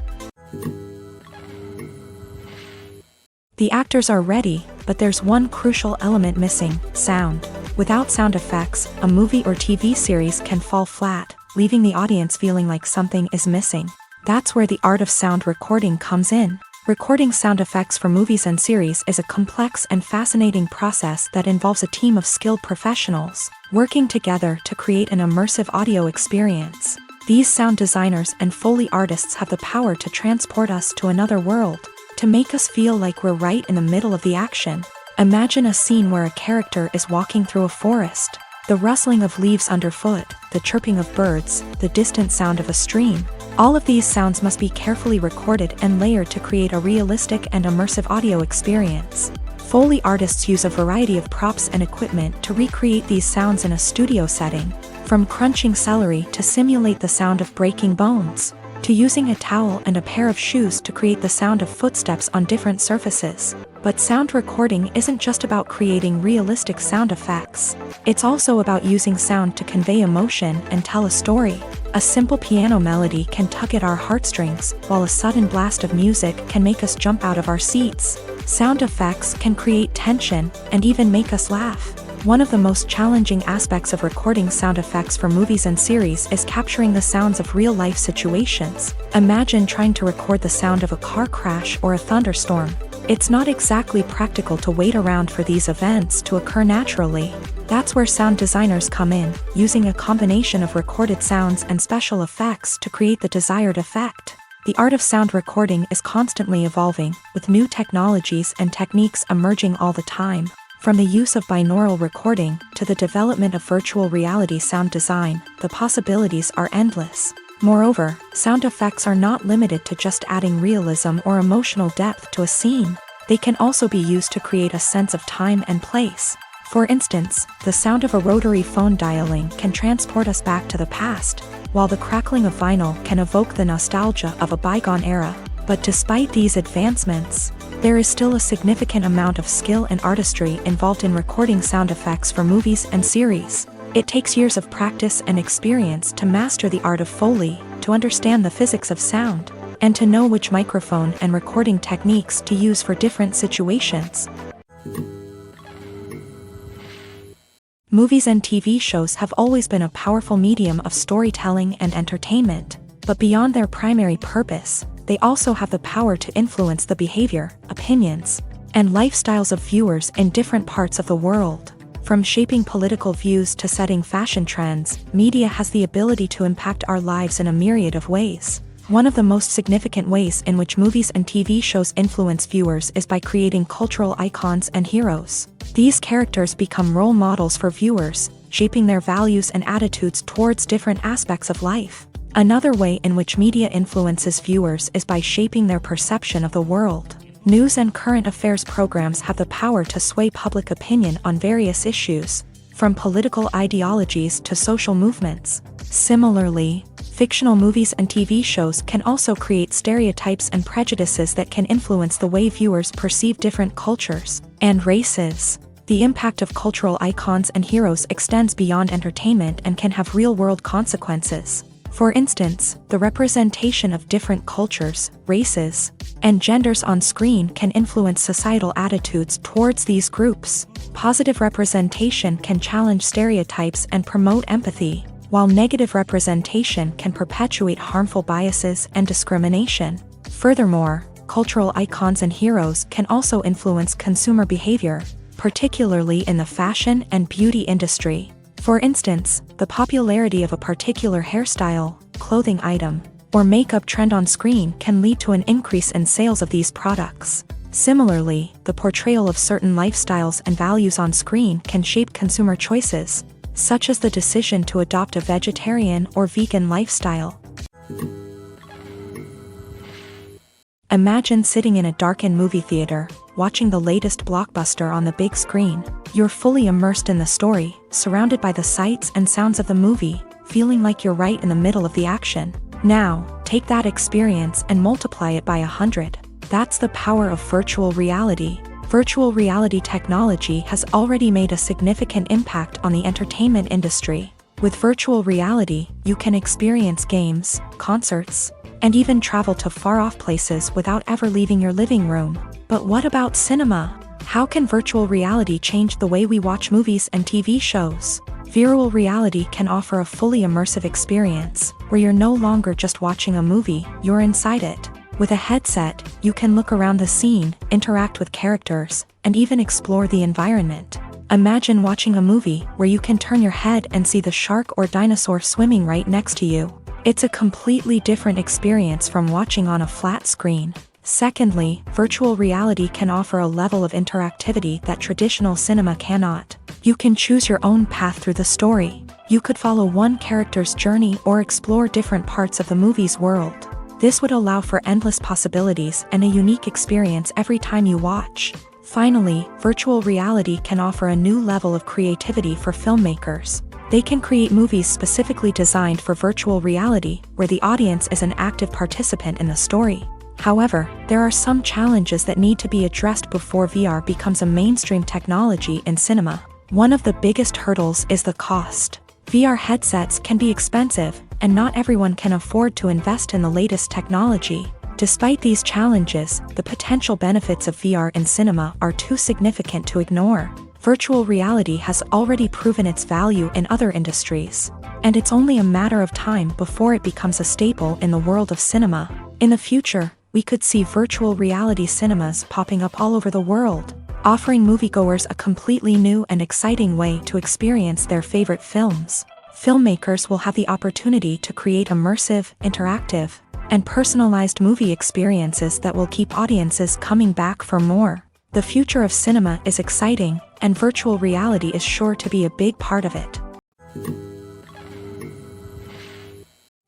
The actors are ready, but there's one crucial element missing: sound. Without sound effects, a movie or TV series can fall flat, leaving the audience feeling like something is missing. That's where the art of sound recording comes in. Recording sound effects for movies and series is a complex and fascinating process that involves a team of skilled professionals working together to create an immersive audio experience. These sound designers and Foley artists have the power to transport us to another world, to make us feel like we're right in the middle of the action. Imagine a scene where a character is walking through a forest. The rustling of leaves underfoot, the chirping of birds, the distant sound of a stream. All of these sounds must be carefully recorded and layered to create a realistic and immersive audio experience. Foley artists use a variety of props and equipment to recreate these sounds in a studio setting, from crunching celery to simulate the sound of breaking bones, to using a towel and a pair of shoes to create the sound of footsteps on different surfaces. But sound recording isn't just about creating realistic sound effects. It's also about using sound to convey emotion and tell a story. A simple piano melody can tug at our heartstrings, while a sudden blast of music can make us jump out of our seats. Sound effects can create tension and even make us laugh. One of the most challenging aspects of recording sound effects for movies and series is capturing the sounds of real-life situations. Imagine trying to record the sound of a car crash or a thunderstorm. It's not exactly practical to wait around for these events to occur naturally. That's where sound designers come in, using a combination of recorded sounds and special effects to create the desired effect. The art of sound recording is constantly evolving, with new technologies and techniques emerging all the time. From the use of binaural recording to the development of virtual reality sound design, the possibilities are endless. Moreover, sound effects are not limited to just adding realism or emotional depth to a scene. They can also be used to create a sense of time and place. For instance, the sound of a rotary phone dialing can transport us back to the past, while the crackling of vinyl can evoke the nostalgia of a bygone era. But despite these advancements, there is still a significant amount of skill and artistry involved in recording sound effects for movies and series. It takes years of practice and experience to master the art of Foley, to understand the physics of sound, and to know which microphone and recording techniques to use for different situations. Movies and TV shows have always been a powerful medium of storytelling and entertainment, but beyond their primary purpose, they also have the power to influence the behavior, opinions, and lifestyles of viewers in different parts of the world. From shaping political views to setting fashion trends, media has the ability to impact our lives in a myriad of ways. One of the most significant ways in which movies and TV shows influence viewers is by creating cultural icons and heroes. These characters become role models for viewers, shaping their values and attitudes towards different aspects of life. Another way in which media influences viewers is by shaping their perception of the world. News and current affairs programs have the power to sway public opinion on various issues, from political ideologies to social movements. Similarly, fictional movies and TV shows can also create stereotypes and prejudices that can influence the way viewers perceive different cultures and races. The impact of cultural icons and heroes extends beyond entertainment and can have real-world consequences. For instance, the representation of different cultures, races, and genders on screen can influence societal attitudes towards these groups. Positive representation can challenge stereotypes and promote empathy, while negative representation can perpetuate harmful biases and discrimination. Furthermore, cultural icons and heroes can also influence consumer behavior, particularly in the fashion and beauty industry. For instance, the popularity of a particular hairstyle, clothing item, or makeup trend on screen can lead to an increase in sales of these products. Similarly, the portrayal of certain lifestyles and values on screen can shape consumer choices, such as the decision to adopt a vegetarian or vegan lifestyle. Imagine sitting in a darkened movie theater, watching the latest blockbuster on the big screen. You're fully immersed in the story, surrounded by the sights and sounds of the movie, feeling like you're right in the middle of the action. Now, take that experience and multiply it by 100. That's the power of virtual reality. Virtual reality technology has already made a significant impact on the entertainment industry. With virtual reality, you can experience games, concerts, and even travel to far-off places without ever leaving your living room. But what about cinema? How can virtual reality change the way we watch movies and TV shows? Virtual reality can offer a fully immersive experience, where you're no longer just watching a movie, you're inside it. With a headset, you can look around the scene, interact with characters, and even explore the environment. Imagine watching a movie where you can turn your head and see the shark or dinosaur swimming right next to you. It's a completely different experience from watching on a flat screen. Secondly, virtual reality can offer a level of interactivity that traditional cinema cannot. You can choose your own path through the story. You could follow one character's journey or explore different parts of the movie's world. This would allow for endless possibilities and a unique experience every time you watch. Finally, virtual reality can offer a new level of creativity for filmmakers. They can create movies specifically designed for virtual reality, where the audience is an active participant in the story. However, there are some challenges that need to be addressed before VR becomes a mainstream technology in cinema. One of the biggest hurdles is the cost. VR headsets can be expensive, and not everyone can afford to invest in the latest technology. Despite these challenges, the potential benefits of VR in cinema are too significant to ignore. Virtual reality has already proven its value in other industries, and it's only a matter of time before it becomes a staple in the world of cinema. In the future, we could see virtual reality cinemas popping up all over the world, offering moviegoers a completely new and exciting way to experience their favorite films. Filmmakers will have the opportunity to create immersive, interactive, and personalized movie experiences that will keep audiences coming back for more. The future of cinema is exciting, and virtual reality is sure to be a big part of it.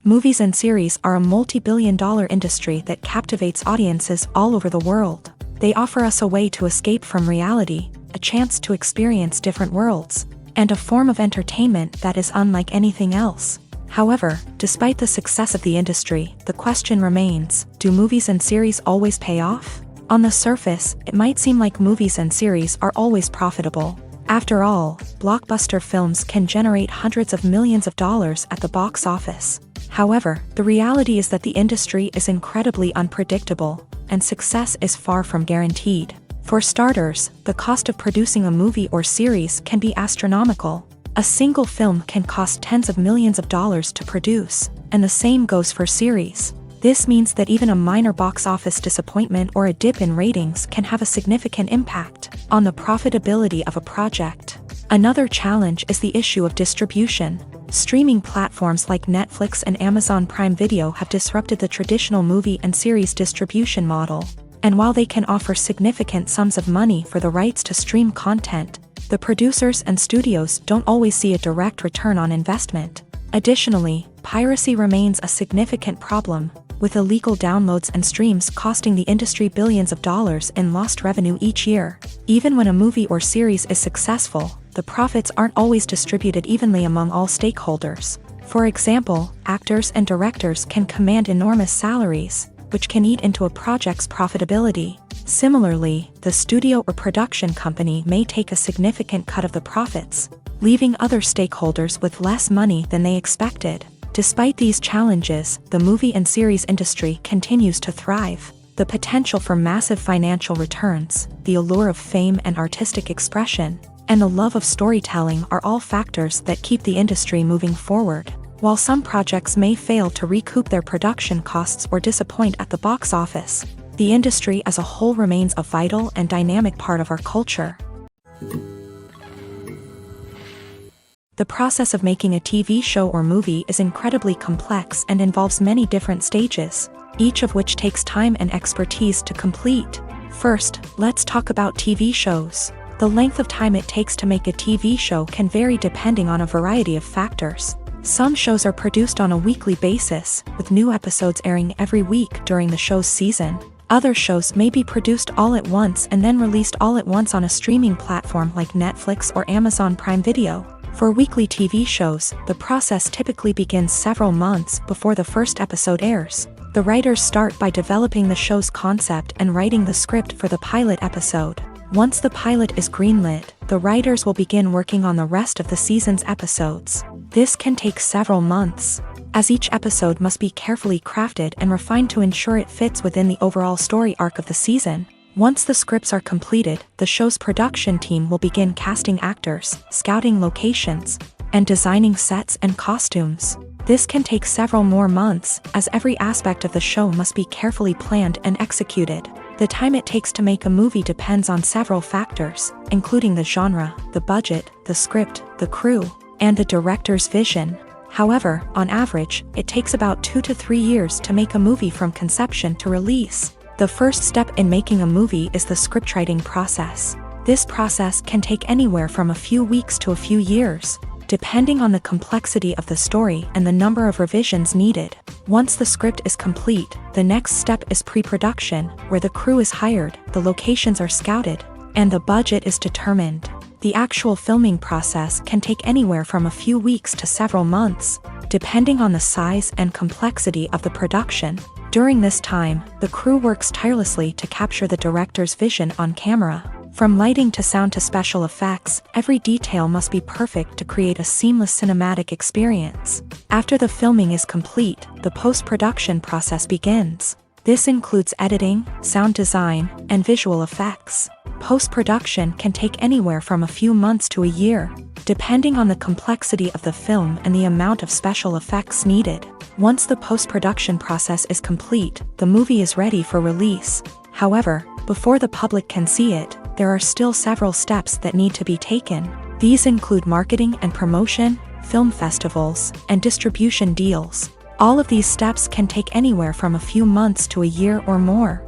Movies and series are a multi-billion-dollar industry that captivates audiences all over the world. They offer us a way to escape from reality, a chance to experience different worlds, and a form of entertainment that is unlike anything else. However, despite the success of the industry, the question remains, do movies and series always pay off? On the surface, it might seem like movies and series are always profitable. After all, blockbuster films can generate hundreds of millions of dollars at the box office. However, the reality is that the industry is incredibly unpredictable, and success is far from guaranteed. For starters, the cost of producing a movie or series can be astronomical. A single film can cost tens of millions of dollars to produce, and the same goes for series. This means that even a minor box office disappointment or a dip in ratings can have a significant impact on the profitability of a project. Another challenge is the issue of distribution. Streaming platforms like Netflix and Amazon Prime Video have disrupted the traditional movie and series distribution model. And while they can offer significant sums of money for the rights to stream content, the producers and studios don't always see a direct return on investment. Additionally, piracy remains a significant problem, with illegal downloads and streams costing the industry billions of dollars in lost revenue each year. Even when a movie or series is successful, the profits aren't always distributed evenly among all stakeholders. For example, actors and directors can command enormous salaries, which can eat into a project's profitability. Similarly, the studio or production company may take a significant cut of the profits, leaving other stakeholders with less money than they expected. Despite these challenges, the movie and series industry continues to thrive. The potential for massive financial returns, the allure of fame and artistic expression, and the love of storytelling are all factors that keep the industry moving forward. While some projects may fail to recoup their production costs or disappoint at the box office, the industry as a whole remains a vital and dynamic part of our culture. The process of making a TV show or movie is incredibly complex and involves many different stages, each of which takes time and expertise to complete. First, let's talk about TV shows. The length of time it takes to make a TV show can vary depending on a variety of factors. Some shows are produced on a weekly basis, with new episodes airing every week during the show's season. Other shows may be produced all at once and then released all at once on a streaming platform like Netflix or Amazon Prime Video. For weekly TV shows, the process typically begins several months before the first episode airs. The writers start by developing the show's concept and writing the script for the pilot episode. Once the pilot is greenlit, the writers will begin working on the rest of the season's episodes. This can take several months, as each episode must be carefully crafted and refined to ensure it fits within the overall story arc of the season. Once the scripts are completed, the show's production team will begin casting actors, scouting locations, and designing sets and costumes. This can take several more months, as every aspect of the show must be carefully planned and executed. The time it takes to make a movie depends on several factors, including the genre, the budget, the script, the crew, and the director's vision. However, on average, it takes about 2 to 3 years to make a movie from conception to release. The first step in making a movie is the scriptwriting process. This process can take anywhere from a few weeks to a few years, depending on the complexity of the story and the number of revisions needed. Once the script is complete, the next step is pre-production, where the crew is hired, the locations are scouted, and the budget is determined. The actual filming process can take anywhere from a few weeks to several months, depending on the size and complexity of the production. During this time, the crew works tirelessly to capture the director's vision on camera. From lighting to sound to special effects, every detail must be perfect to create a seamless cinematic experience. After the filming is complete, the post-production process begins. This includes editing, sound design, and visual effects. Post-production can take anywhere from a few months to a year, depending on the complexity of the film and the amount of special effects needed. Once the post-production process is complete, the movie is ready for release. However, before the public can see it, there are still several steps that need to be taken. These include marketing and promotion, film festivals, and distribution deals. All of these steps can take anywhere from a few months to a year or more.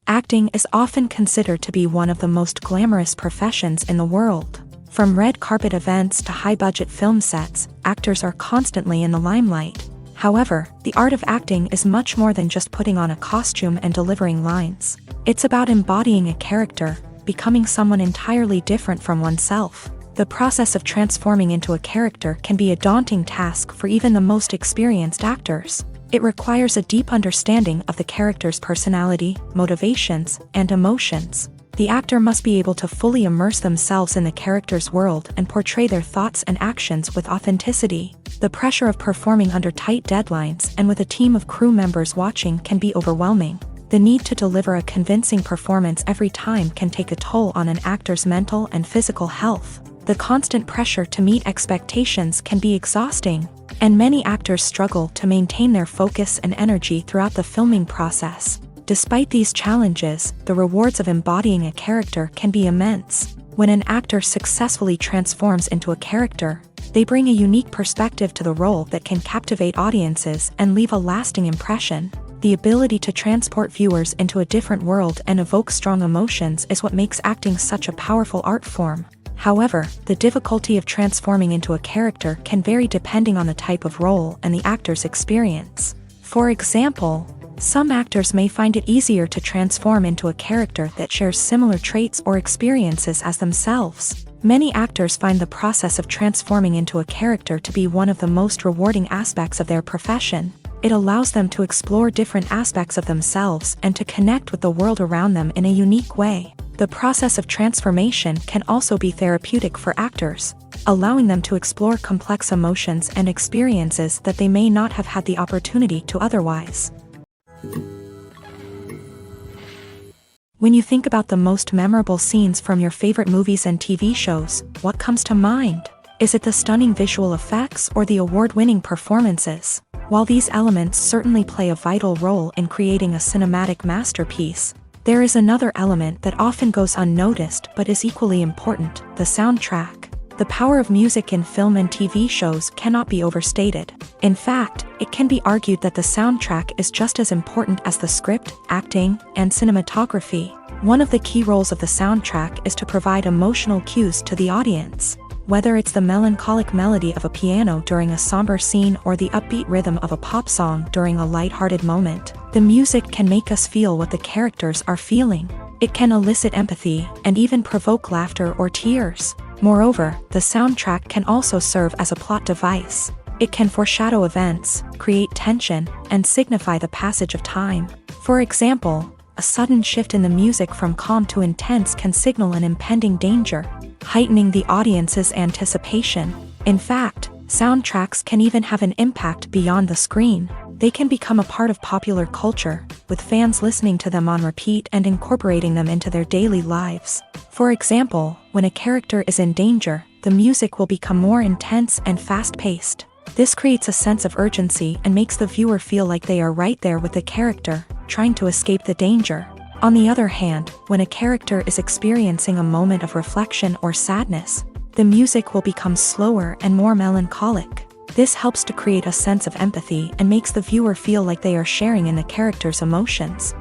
Acting is often considered to be one of the most glamorous professions in the world. From red carpet events to high-budget film sets, actors are constantly in the limelight. However, the art of acting is much more than just putting on a costume and delivering lines. It's about embodying a character, becoming someone entirely different from oneself. The process of transforming into a character can be a daunting task for even the most experienced actors. It requires a deep understanding of the character's personality, motivations, and emotions. The actor must be able to fully immerse themselves in the character's world and portray their thoughts and actions with authenticity. The pressure of performing under tight deadlines and with a team of crew members watching can be overwhelming. The need to deliver a convincing performance every time can take a toll on an actor's mental and physical health. The constant pressure to meet expectations can be exhausting, and many actors struggle to maintain their focus and energy throughout the filming process. Despite these challenges, the rewards of embodying a character can be immense. When an actor successfully transforms into a character, they bring a unique perspective to the role that can captivate audiences and leave a lasting impression. The ability to transport viewers into a different world and evoke strong emotions is what makes acting such a powerful art form. However, the difficulty of transforming into a character can vary depending on the type of role and the actor's experience. For example, some actors may find it easier to transform into a character that shares similar traits or experiences as themselves. Many actors find the process of transforming into a character to be one of the most rewarding aspects of their profession. It allows them to explore different aspects of themselves and to connect with the world around them in a unique way. The process of transformation can also be therapeutic for actors, allowing them to explore complex emotions and experiences that they may not have had the opportunity to otherwise. When you think about the most memorable scenes from your favorite movies and TV shows, what comes to mind? Is it the stunning visual effects or the award-winning performances? While these elements certainly play a vital role in creating a cinematic masterpiece, there is another element that often goes unnoticed but is equally important: the soundtrack. The power of music in film and TV shows cannot be overstated. In fact, it can be argued that the soundtrack is just as important as the script, acting, and cinematography. One of the key roles of the soundtrack is to provide emotional cues to the audience. Whether it's the melancholic melody of a piano during a somber scene or the upbeat rhythm of a pop song during a lighthearted moment, the music can make us feel what the characters are feeling. It can elicit empathy and even provoke laughter or tears. Moreover, the soundtrack can also serve as a plot device. It can foreshadow events, create tension, and signify the passage of time. For example, a sudden shift in the music from calm to intense can signal an impending danger, heightening the audience's anticipation. In fact, soundtracks can even have an impact beyond the screen. They can become a part of popular culture, with fans listening to them on repeat and incorporating them into their daily lives. For example, when a character is in danger, the music will become more intense and fast-paced. This creates a sense of urgency and makes the viewer feel like they are right there with the character, trying to escape the danger. On the other hand, when a character is experiencing a moment of reflection or sadness, the music will become slower and more melancholic. This helps to create a sense of empathy and makes the viewer feel like they are sharing in the character's emotions.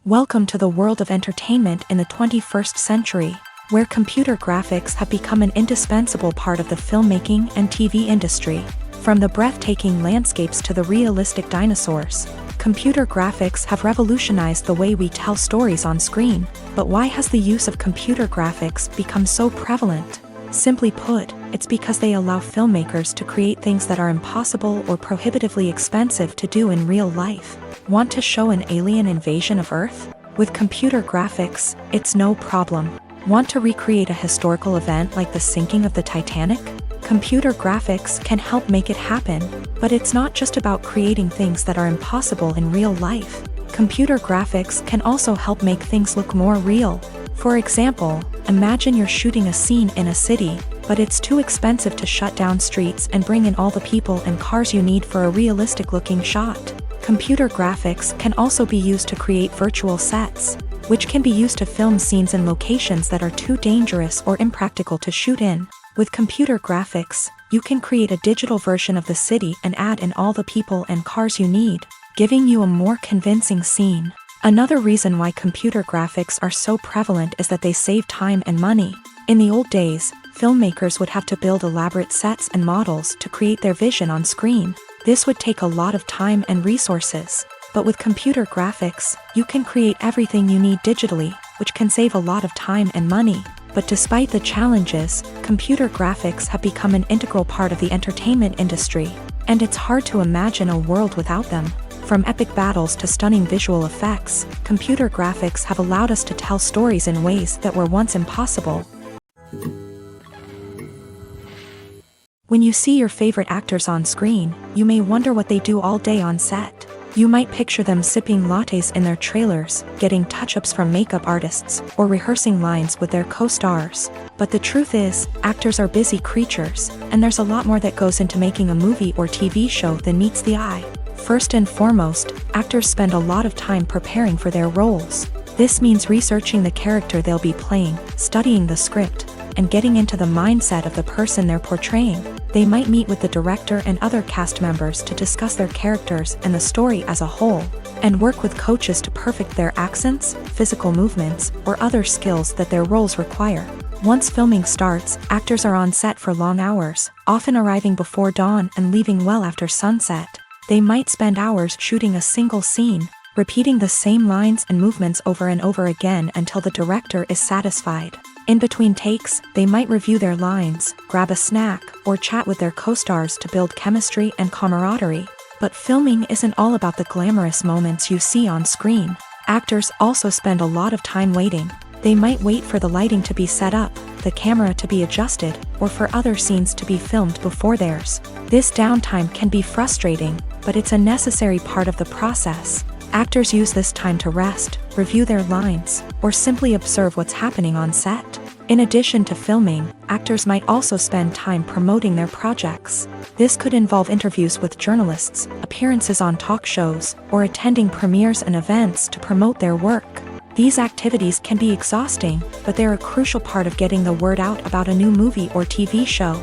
Welcome to the world of entertainment in the 21st century, where computer graphics have become an indispensable part of the filmmaking and TV industry. From the breathtaking landscapes to the realistic dinosaurs, computer graphics have revolutionized the way we tell stories on screen. But why has the use of computer graphics become so prevalent? Simply put, it's because they allow filmmakers to create things that are impossible or prohibitively expensive to do in real life. Want to show an alien invasion of Earth? With computer graphics, it's no problem. Want to recreate a historical event like the sinking of the Titanic? Computer graphics can help make it happen, but it's not just about creating things that are impossible in real life. Computer graphics can also help make things look more real. For example, imagine you're shooting a scene in a city, but it's too expensive to shut down streets and bring in all the people and cars you need for a realistic-looking shot. Computer graphics can also be used to create virtual sets, which can be used to film scenes in locations that are too dangerous or impractical to shoot in. With computer graphics, you can create a digital version of the city and add in all the people and cars you need, giving you a more convincing scene. Another reason why computer graphics are so prevalent is that they save time and money. In the old days, filmmakers would have to build elaborate sets and models to create their vision on screen. This would take a lot of time and resources. But with computer graphics, you can create everything you need digitally, which can save a lot of time and money. But despite the challenges, computer graphics have become an integral part of the entertainment industry, and it's hard to imagine a world without them. From epic battles to stunning visual effects, computer graphics have allowed us to tell stories in ways that were once impossible. When you see your favorite actors on screen, you may wonder what they do all day on set. You might picture them sipping lattes in their trailers, getting touch-ups from makeup artists, or rehearsing lines with their co-stars. But the truth is, actors are busy creatures, and there's a lot more that goes into making a movie or TV show than meets the eye. First and foremost, actors spend a lot of time preparing for their roles. This means researching the character they'll be playing, studying the script, and getting into the mindset of the person they're portraying. They might meet with the director and other cast members to discuss their characters and the story as a whole, and work with coaches to perfect their accents, physical movements, or other skills that their roles require. Once filming starts, actors are on set for long hours, often arriving before dawn and leaving well after sunset. They might spend hours shooting a single scene, repeating the same lines and movements over and over again until the director is satisfied. In between takes, they might review their lines, grab a snack, or chat with their co-stars to build chemistry and camaraderie. But filming isn't all about the glamorous moments you see on screen. Actors also spend a lot of time waiting. They might wait for the lighting to be set up, the camera to be adjusted, or for other scenes to be filmed before theirs. This downtime can be frustrating, but it's a necessary part of the process. Actors use this time to rest, review their lines, or simply observe what's happening on set. In addition to filming, actors might also spend time promoting their projects. This could involve interviews with journalists, appearances on talk shows, or attending premieres and events to promote their work. These activities can be exhausting, but they're a crucial part of getting the word out about a new movie or TV show.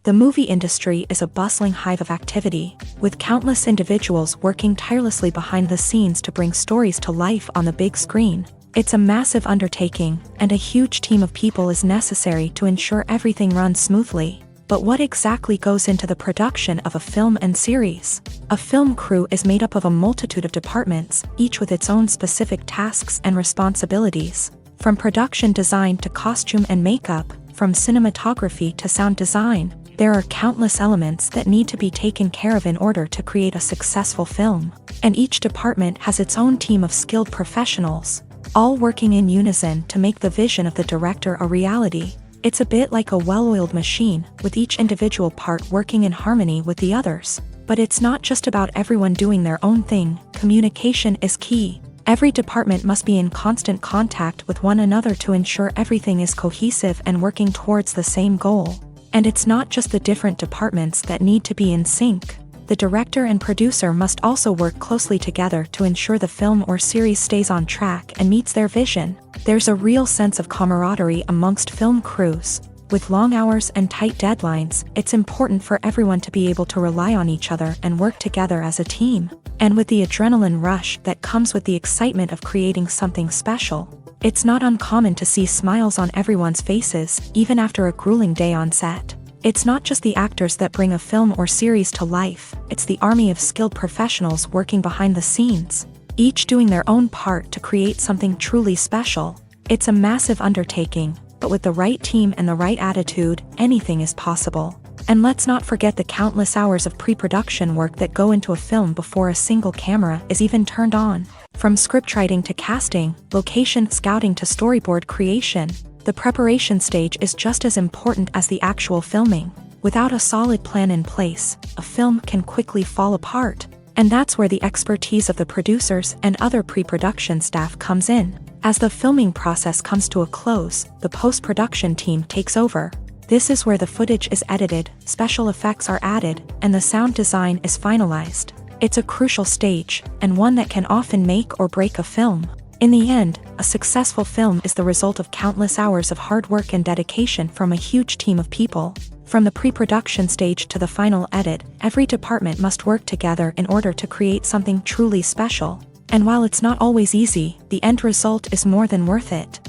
The movie industry is a bustling hive of activity, with countless individuals working tirelessly behind the scenes to bring stories to life on the big screen. It's a massive undertaking, and a huge team of people is necessary to ensure everything runs smoothly. But what exactly goes into the production of a film and series? A film crew is made up of a multitude of departments, each with its own specific tasks and responsibilities. From production design to costume and makeup, from cinematography to sound design, There are countless elements that need to be taken care of in order to create a successful film. And each department has its own team of skilled professionals, all working in unison to make the vision of the director a reality. It's a bit like a well-oiled machine, with each individual part working in harmony with the others. But it's not just about everyone doing their own thing. Communication is key. Every department must be in constant contact with one another to ensure everything is cohesive and working towards the same goal. And it's not just the different departments that need to be in sync. The director and producer must also work closely together to ensure the film or series stays on track and meets their vision. There's a real sense of camaraderie amongst film crews. With long hours and tight deadlines, it's important for everyone to be able to rely on each other and work together as a team. And with the adrenaline rush that comes with the excitement of creating something special, it's not uncommon to see smiles on everyone's faces, even after a grueling day on set. It's not just the actors that bring a film or series to life, it's the army of skilled professionals working behind the scenes, each doing their own part to create something truly special. It's a massive undertaking, but with the right team and the right attitude, anything is possible. And let's not forget the countless hours of pre-production work that go into a film before a single camera is even turned on. From scriptwriting to casting, location scouting to storyboard creation, the preparation stage is just as important as the actual filming. Without a solid plan in place, a film can quickly fall apart. And that's where the expertise of the producers and other pre-production staff comes in. As the filming process comes to a close, the post-production team takes over. This is where the footage is edited, special effects are added, and the sound design is finalized. It's a crucial stage, and one that can often make or break a film. In the end, a successful film is the result of countless hours of hard work and dedication from a huge team of people. From the pre-production stage to the final edit, every department must work together in order to create something truly special. And while it's not always easy, the end result is more than worth it.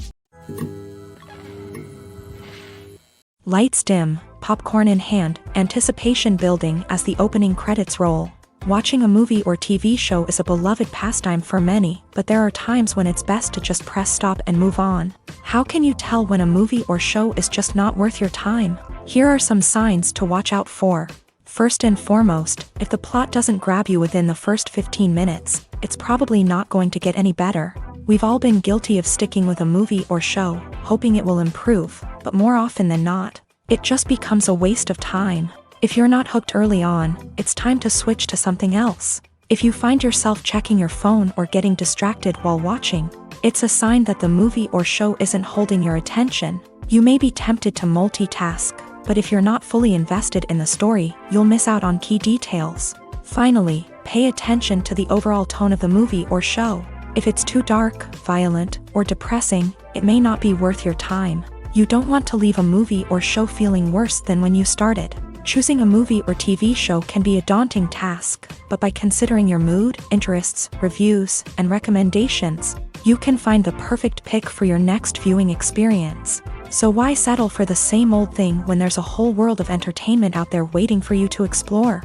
Lights dim, popcorn in hand, anticipation building as the opening credits roll. Watching a movie or TV show is a beloved pastime for many, but there are times when it's best to just press stop and move on. How can you tell when a movie or show is just not worth your time? Here are some signs to watch out for. First and foremost, if the plot doesn't grab you within the first 15 minutes, it's probably not going to get any better. We've all been guilty of sticking with a movie or show, hoping it will improve, but more often than not, it just becomes a waste of time. If you're not hooked early on, it's time to switch to something else. If you find yourself checking your phone or getting distracted while watching, it's a sign that the movie or show isn't holding your attention. You may be tempted to multitask, but if you're not fully invested in the story, you'll miss out on key details. Finally, pay attention to the overall tone of the movie or show. If it's too dark, violent, or depressing, it may not be worth your time. You don't want to leave a movie or show feeling worse than when you started. Choosing a movie or TV show can be a daunting task, but by considering your mood, interests, reviews, and recommendations, you can find the perfect pick for your next viewing experience. So why settle for the same old thing when there's a whole world of entertainment out there waiting for you to explore?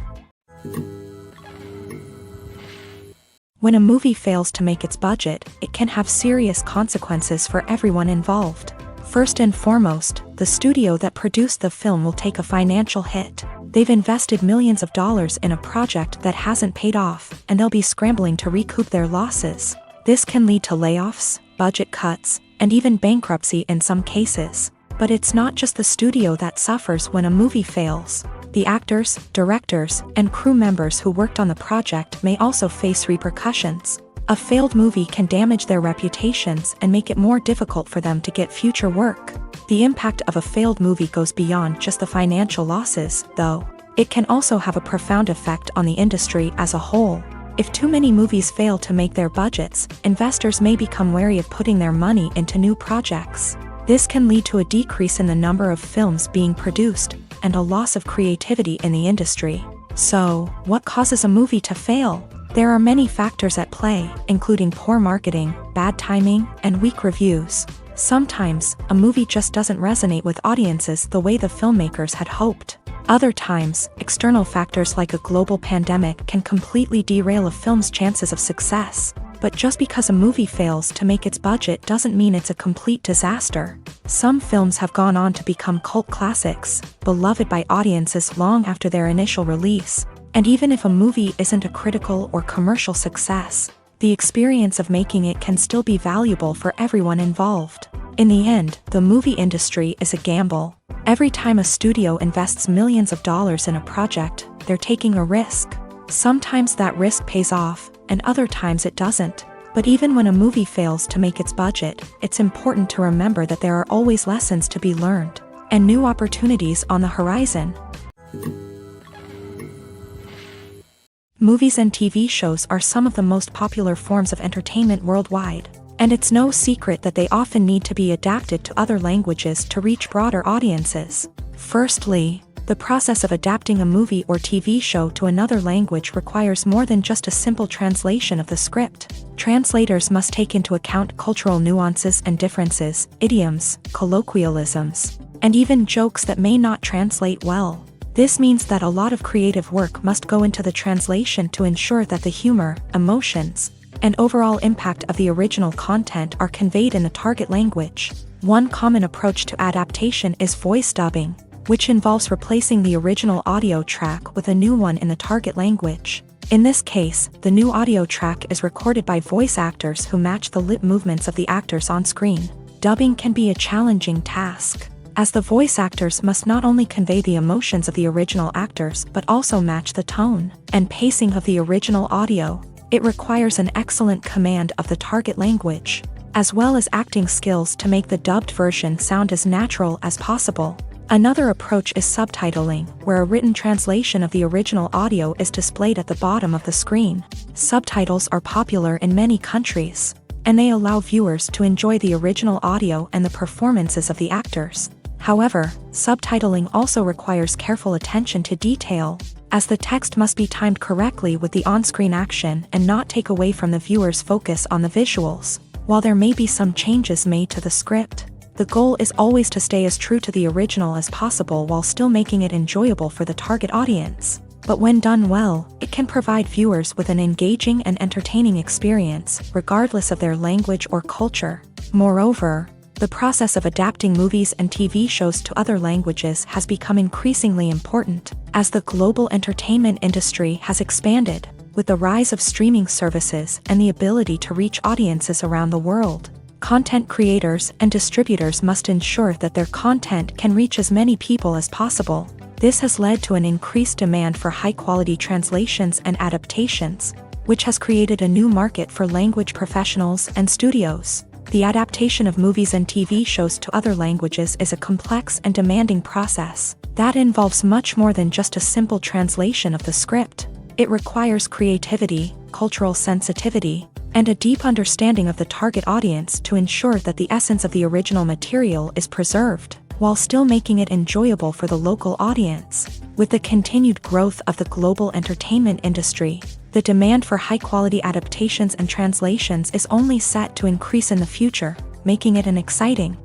When a movie fails to make its budget, it can have serious consequences for everyone involved. First and foremost, the studio that produced the film will take a financial hit. They've invested millions of dollars in a project that hasn't paid off, and they'll be scrambling to recoup their losses. This can lead to layoffs, budget cuts, and even bankruptcy in some cases. But it's not just the studio that suffers when a movie fails. The actors, directors, and crew members who worked on the project may also face repercussions. A failed movie can damage their reputations and make it more difficult for them to get future work. The impact of a failed movie goes beyond just the financial losses, though. It can also have a profound effect on the industry as a whole. If too many movies fail to make their budgets, investors may become wary of putting their money into new projects. This can lead to a decrease in the number of films being produced, and a loss of creativity in the industry. So, what causes a movie to fail? There are many factors at play, including poor marketing, bad timing, and weak reviews. Sometimes, a movie just doesn't resonate with audiences the way the filmmakers had hoped. Other times, external factors like a global pandemic can completely derail a film's chances of success. But just because a movie fails to make its budget doesn't mean it's a complete disaster. Some films have gone on to become cult classics, beloved by audiences long after their initial release. And even if a movie isn't a critical or commercial success, the experience of making it can still be valuable for everyone involved. In the end, the movie industry is a gamble. Every time a studio invests millions of dollars in a project, they're taking a risk. Sometimes that risk pays off, and other times it doesn't. But even when a movie fails to make its budget, it's important to remember that there are always lessons to be learned, and new opportunities on the horizon. Movies and TV shows are some of the most popular forms of entertainment worldwide, and it's no secret that they often need to be adapted to other languages to reach broader audiences. Firstly, the process of adapting a movie or TV show to another language requires more than just a simple translation of the script. Translators must take into account cultural nuances and differences, idioms, colloquialisms, and even jokes that may not translate well. This means that a lot of creative work must go into the translation to ensure that the humor, emotions, and overall impact of the original content are conveyed in the target language. One common approach to adaptation is voice dubbing, which involves replacing the original audio track with a new one in the target language. In this case, the new audio track is recorded by voice actors who match the lip movements of the actors on screen. Dubbing can be a challenging task, as the voice actors must not only convey the emotions of the original actors but also match the tone and pacing of the original audio. It requires an excellent command of the target language, as well as acting skills to make the dubbed version sound as natural as possible. Another approach is subtitling, where a written translation of the original audio is displayed at the bottom of the screen. Subtitles are popular in many countries, and they allow viewers to enjoy the original audio and the performances of the actors. However, subtitling also requires careful attention to detail, as the text must be timed correctly with the on-screen action and not take away from the viewer's focus on the visuals. While there may be some changes made to the script, the goal is always to stay as true to the original as possible while still making it enjoyable for the target audience. But when done well, it can provide viewers with an engaging and entertaining experience, regardless of their language or culture. Moreover, the process of adapting movies and TV shows to other languages has become increasingly important, as the global entertainment industry has expanded, with the rise of streaming services and the ability to reach audiences around the world. Content creators and distributors must ensure that their content can reach as many people as possible. This has led to an increased demand for high-quality translations and adaptations, which has created a new market for language professionals and studios. The adaptation of movies and TV shows to other languages is a complex and demanding process that involves much more than just a simple translation of the script. It requires creativity, cultural sensitivity, and a deep understanding of the target audience to ensure that the essence of the original material is preserved, while still making it enjoyable for the local audience. With the continued growth of the global entertainment industry, the demand for high-quality adaptations and translations is only set to increase in the future, making it an exciting.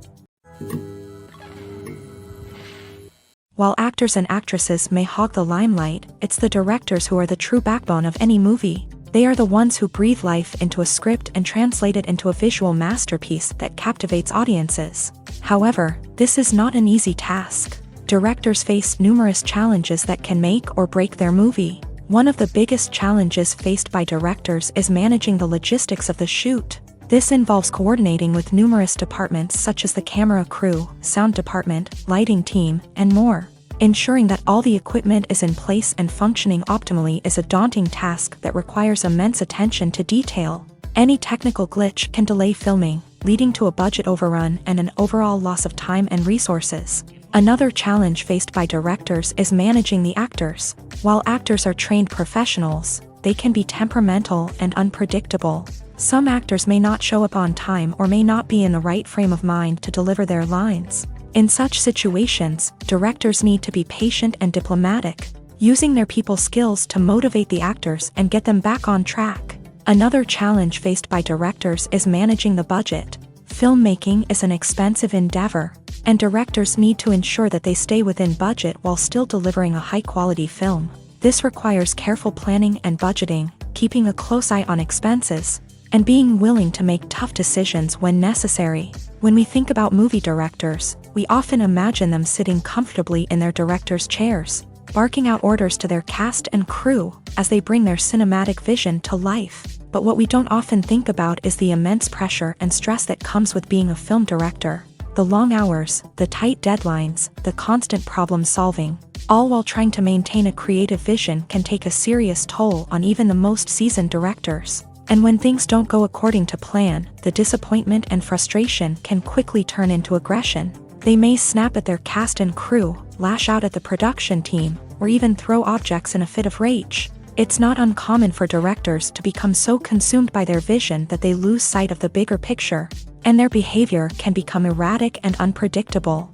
While actors and actresses may hog the limelight, it's the directors who are the true backbone of any movie. They are the ones who breathe life into a script and translate it into a visual masterpiece that captivates audiences. However, this is not an easy task. Directors face numerous challenges that can make or break their movie. One of the biggest challenges faced by directors is managing the logistics of the shoot. This involves coordinating with numerous departments such as the camera crew, sound department, lighting team, and more. Ensuring that all the equipment is in place and functioning optimally is a daunting task that requires immense attention to detail. Any technical glitch can delay filming, leading to a budget overrun and an overall loss of time and resources. Another challenge faced by directors is managing the actors. While actors are trained professionals, they can be temperamental and unpredictable. Some actors may not show up on time or may not be in the right frame of mind to deliver their lines. In such situations, directors need to be patient and diplomatic, using their people skills to motivate the actors and get them back on track. Another challenge faced by directors is managing the budget. Filmmaking is an expensive endeavor, and directors need to ensure that they stay within budget while still delivering a high-quality film. This requires careful planning and budgeting, keeping a close eye on expenses, and being willing to make tough decisions when necessary. When we think about movie directors, we often imagine them sitting comfortably in their director's chairs, barking out orders to their cast and crew as they bring their cinematic vision to life. But what we don't often think about is the immense pressure and stress that comes with being a film director. The long hours, the tight deadlines, the constant problem solving, all while trying to maintain a creative vision can take a serious toll on even the most seasoned directors. And when things don't go according to plan, the disappointment and frustration can quickly turn into aggression. They may snap at their cast and crew, lash out at the production team, or even throw objects in a fit of rage. It's not uncommon for directors to become so consumed by their vision that they lose sight of the bigger picture, and their behavior can become erratic and unpredictable.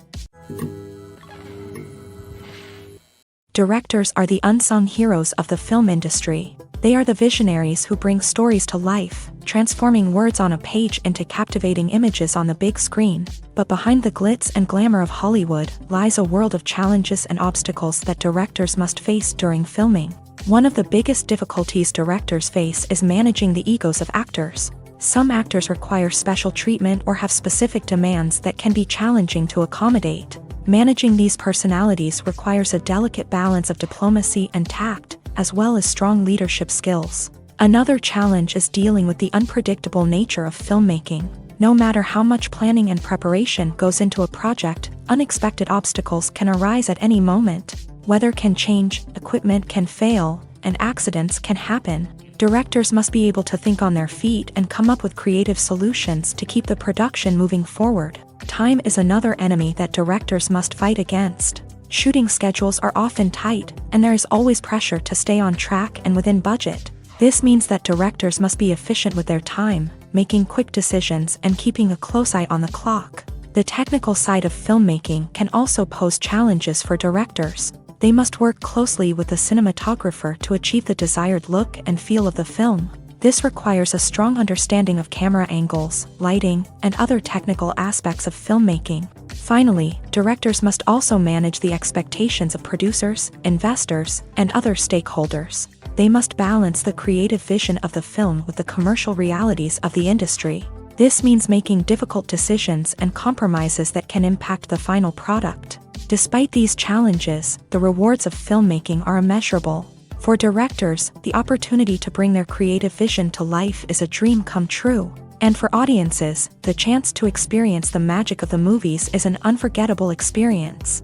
Directors are the unsung heroes of the film industry. They are the visionaries who bring stories to life, transforming words on a page into captivating images on the big screen. But behind the glitz and glamour of Hollywood lies a world of challenges and obstacles that directors must face during filming. One of the biggest difficulties directors face is managing the egos of actors. Some actors require special treatment or have specific demands that can be challenging to accommodate. Managing these personalities requires a delicate balance of diplomacy and tact, as well as strong leadership skills. Another challenge is dealing with the unpredictable nature of filmmaking. No matter how much planning and preparation goes into a project, unexpected obstacles can arise at any moment. Weather can change, equipment can fail, and accidents can happen. Directors must be able to think on their feet and come up with creative solutions to keep the production moving forward. Time is another enemy that directors must fight against. Shooting schedules are often tight, and there is always pressure to stay on track and within budget. This means that directors must be efficient with their time, making quick decisions and keeping a close eye on the clock. The technical side of filmmaking can also pose challenges for directors. They must work closely with the cinematographer to achieve the desired look and feel of the film. This requires a strong understanding of camera angles, lighting, and other technical aspects of filmmaking. Finally, directors must also manage the expectations of producers, investors, and other stakeholders. They must balance the creative vision of the film with the commercial realities of the industry. This means making difficult decisions and compromises that can impact the final product. Despite these challenges, the rewards of filmmaking are immeasurable. For directors, the opportunity to bring their creative vision to life is a dream come true. And for audiences, the chance to experience the magic of the movies is an unforgettable experience.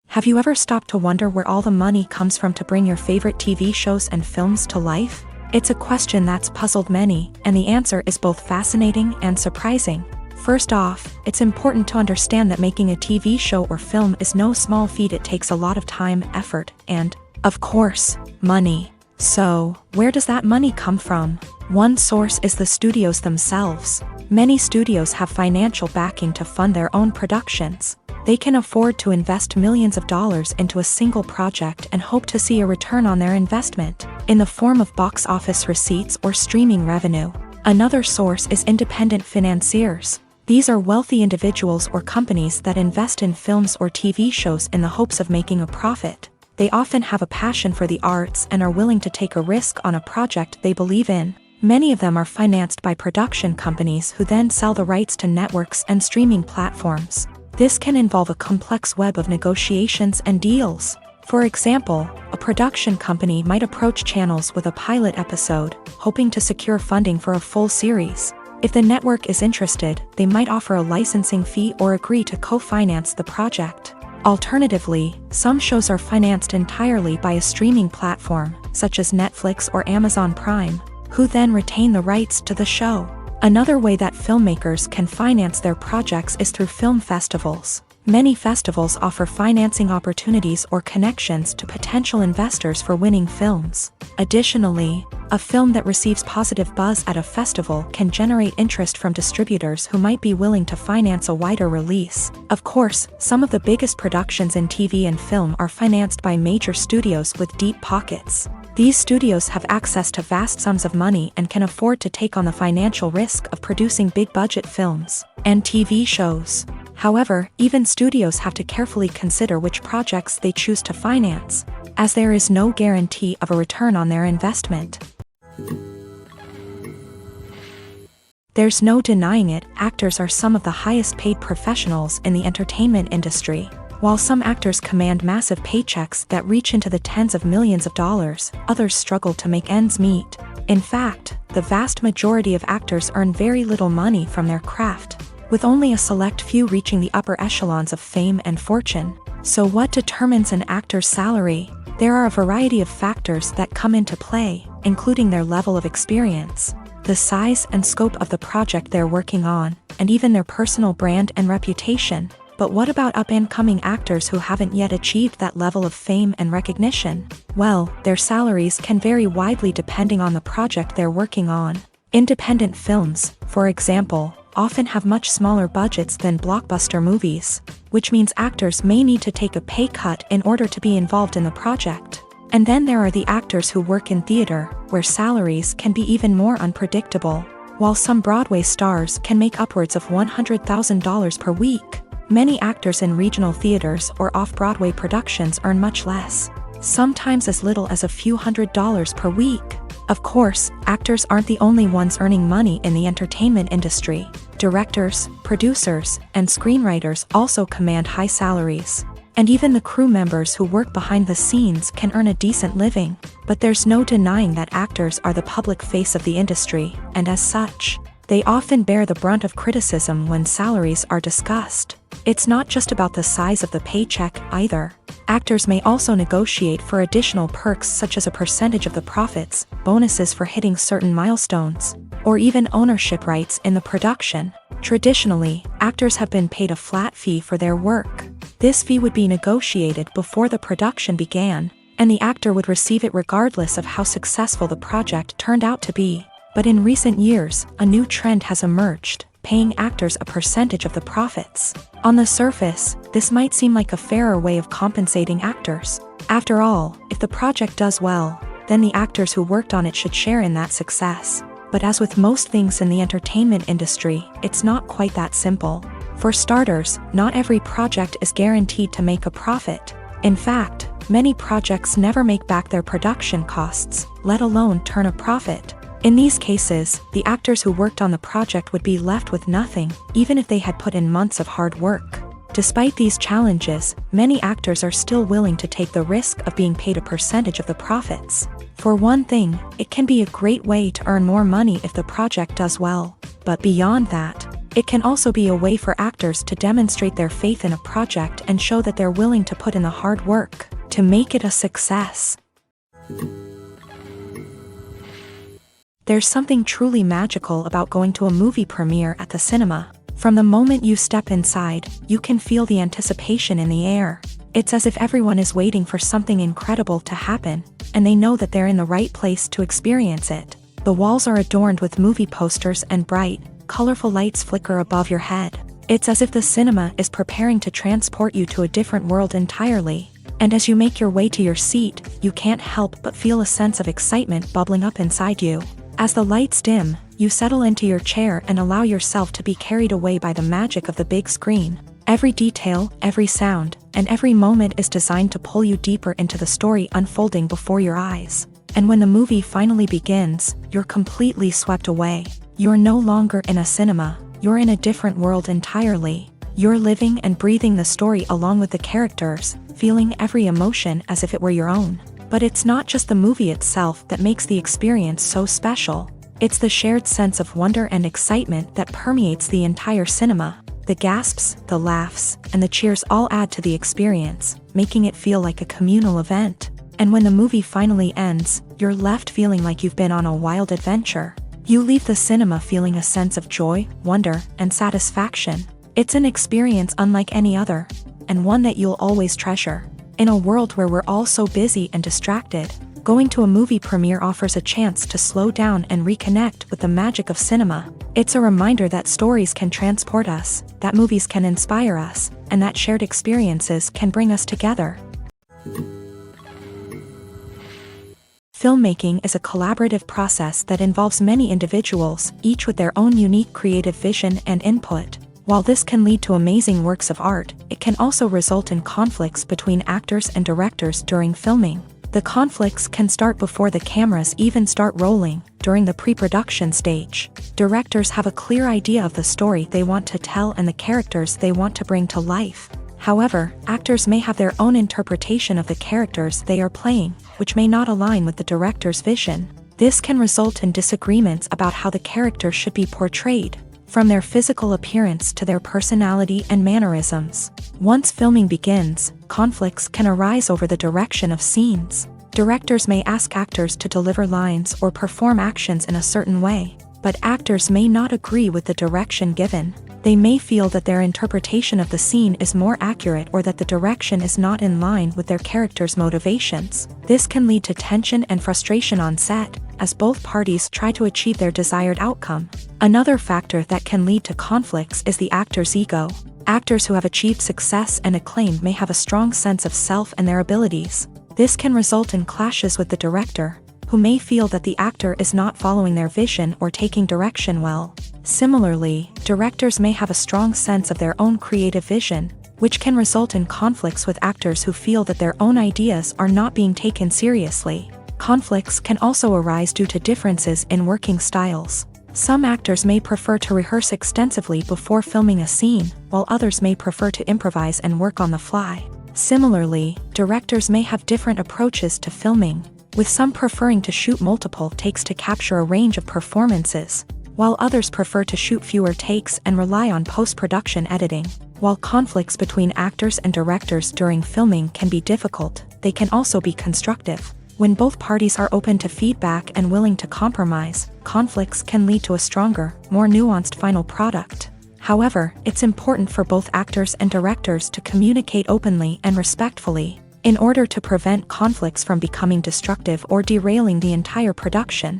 Have you ever stopped to wonder where all the money comes from to bring your favorite TV shows and films to life? It's a question that's puzzled many, and the answer is both fascinating and surprising. First off, it's important to understand that making a TV show or film is no small feat. It takes a lot of time, effort, and, of course, money. So, where does that money come from? One source is the studios themselves. Many studios have financial backing to fund their own productions. They can afford to invest millions of dollars into a single project and hope to see a return on their investment, in the form of box office receipts or streaming revenue. Another source is independent financiers. These are wealthy individuals or companies that invest in films or TV shows in the hopes of making a profit. They often have a passion for the arts and are willing to take a risk on a project they believe in. Many of them are financed by production companies who then sell the rights to networks and streaming platforms. This can involve a complex web of negotiations and deals. For example, a production company might approach channels with a pilot episode, hoping to secure funding for a full series. If the network is interested, they might offer a licensing fee or agree to co-finance the project. Alternatively, some shows are financed entirely by a streaming platform, such as Netflix or Amazon Prime, who then retain the rights to the show. Another way that filmmakers can finance their projects is through film festivals. Many festivals offer financing opportunities or connections to potential investors for winning films. Additionally, a film that receives positive buzz at a festival can generate interest from distributors who might be willing to finance a wider release. Of course, some of the biggest productions in TV and film are financed by major studios with deep pockets. These studios have access to vast sums of money and can afford to take on the financial risk of producing big-budget films and TV shows. However, even studios have to carefully consider which projects they choose to finance. as there is no guarantee of a return on their investment. There's no denying it, actors are some of the highest paid professionals in the entertainment industry. While some actors command massive paychecks that reach into the tens of millions of dollars, others struggle to make ends meet. In fact, the vast majority of actors earn very little money from their craft, with only a select few reaching the upper echelons of fame and fortune. So what determines an actor's salary? There are a variety of factors that come into play, including their level of experience, the size and scope of the project they're working on, and even their personal brand and reputation. But what about up-and-coming actors who haven't yet achieved that level of fame and recognition? Well, their salaries can vary widely depending on the project they're working on. Independent films, for example, often have much smaller budgets than blockbuster movies, which means actors may need to take a pay cut in order to be involved in the project. And then there are the actors who work in theater, where salaries can be even more unpredictable. While some Broadway stars can make upwards of $100,000 per week, many actors in regional theaters or off-Broadway productions earn much less, sometimes as little as a few $100s per week. Of course, actors aren't the only ones earning money in the entertainment industry. Directors, producers, and screenwriters also command high salaries. And even the crew members who work behind the scenes can earn a decent living. But there's no denying that actors are the public face of the industry, and as such, they often bear the brunt of criticism when salaries are discussed. It's not just about the size of the paycheck, either. Actors may also negotiate for additional perks such as a percentage of the profits, bonuses for hitting certain milestones, or even ownership rights in the production. Traditionally, actors have been paid a flat fee for their work. This fee would be negotiated before the production began, and the actor would receive it regardless of how successful the project turned out to be. But in recent years, a new trend has emerged, paying actors a percentage of the profits. On the surface, this might seem like a fairer way of compensating actors. After all, if the project does well, then the actors who worked on it should share in that success. But as with most things in the entertainment industry, it's not quite that simple. For starters, not every project is guaranteed to make a profit. In fact, many projects never make back their production costs, let alone turn a profit. In these cases, the actors who worked on the project would be left with nothing, even if they had put in months of hard work. Despite these challenges, many actors are still willing to take the risk of being paid a percentage of the profits. For one thing, it can be a great way to earn more money if the project does well. But beyond that, it can also be a way for actors to demonstrate their faith in a project and show that they're willing to put in the hard work to make it a success. There's something truly magical about going to a movie premiere at the cinema. From the moment you step inside, you can feel the anticipation in the air. It's as if everyone is waiting for something incredible to happen, and they know that they're in the right place to experience it. The walls are adorned with movie posters and bright, colorful lights flicker above your head. It's as if the cinema is preparing to transport you to a different world entirely. And as you make your way to your seat, you can't help but feel a sense of excitement bubbling up inside you. As the lights dim, you settle into your chair and allow yourself to be carried away by the magic of the big screen. Every detail, every sound, and every moment is designed to pull you deeper into the story unfolding before your eyes. And when the movie finally begins, you're completely swept away. You're no longer in a cinema, you're in a different world entirely. You're living and breathing the story along with the characters, feeling every emotion as if it were your own. But it's not just the movie itself that makes the experience so special. It's the shared sense of wonder and excitement that permeates the entire cinema. The gasps, the laughs, and the cheers all add to the experience, making it feel like a communal event. And when the movie finally ends, you're left feeling like you've been on a wild adventure. You leave the cinema feeling a sense of joy, wonder, and satisfaction. It's an experience unlike any other, and one that you'll always treasure. In a world where we're all so busy and distracted, going to a movie premiere offers a chance to slow down and reconnect with the magic of cinema. It's a reminder that stories can transport us, that movies can inspire us, and that shared experiences can bring us together. Filmmaking is a collaborative process that involves many individuals, each with their own unique creative vision and input. While this can lead to amazing works of art, it can also result in conflicts between actors and directors during filming. The conflicts can start before the cameras even start rolling, during the pre-production stage. Directors have a clear idea of the story they want to tell and the characters they want to bring to life. However, actors may have their own interpretation of the characters they are playing, which may not align with the director's vision. This can result in disagreements about how the character should be portrayed, from their physical appearance to their personality and mannerisms. Once filming begins, conflicts can arise over the direction of scenes. Directors may ask actors to deliver lines or perform actions in a certain way, but actors may not agree with the direction given. They may feel that their interpretation of the scene is more accurate or that the direction is not in line with their character's motivations. This can lead to tension and frustration on set, as both parties try to achieve their desired outcome. Another factor that can lead to conflicts is the actor's ego. Actors who have achieved success and acclaim may have a strong sense of self and their abilities. This can result in clashes with the director, who may feel that the actor is not following their vision or taking direction well. Similarly, directors may have a strong sense of their own creative vision, which can result in conflicts with actors who feel that their own ideas are not being taken seriously. Conflicts can also arise due to differences in working styles. Some actors may prefer to rehearse extensively before filming a scene, while others may prefer to improvise and work on the fly. Similarly, directors may have different approaches to filming, with some preferring to shoot multiple takes to capture a range of performances, while others prefer to shoot fewer takes and rely on post-production editing. While conflicts between actors and directors during filming can be difficult, they can also be constructive. When both parties are open to feedback and willing to compromise, conflicts can lead to a stronger, more nuanced final product. However, it's important for both actors and directors to communicate openly and respectfully, in order to prevent conflicts from becoming destructive or derailing the entire production.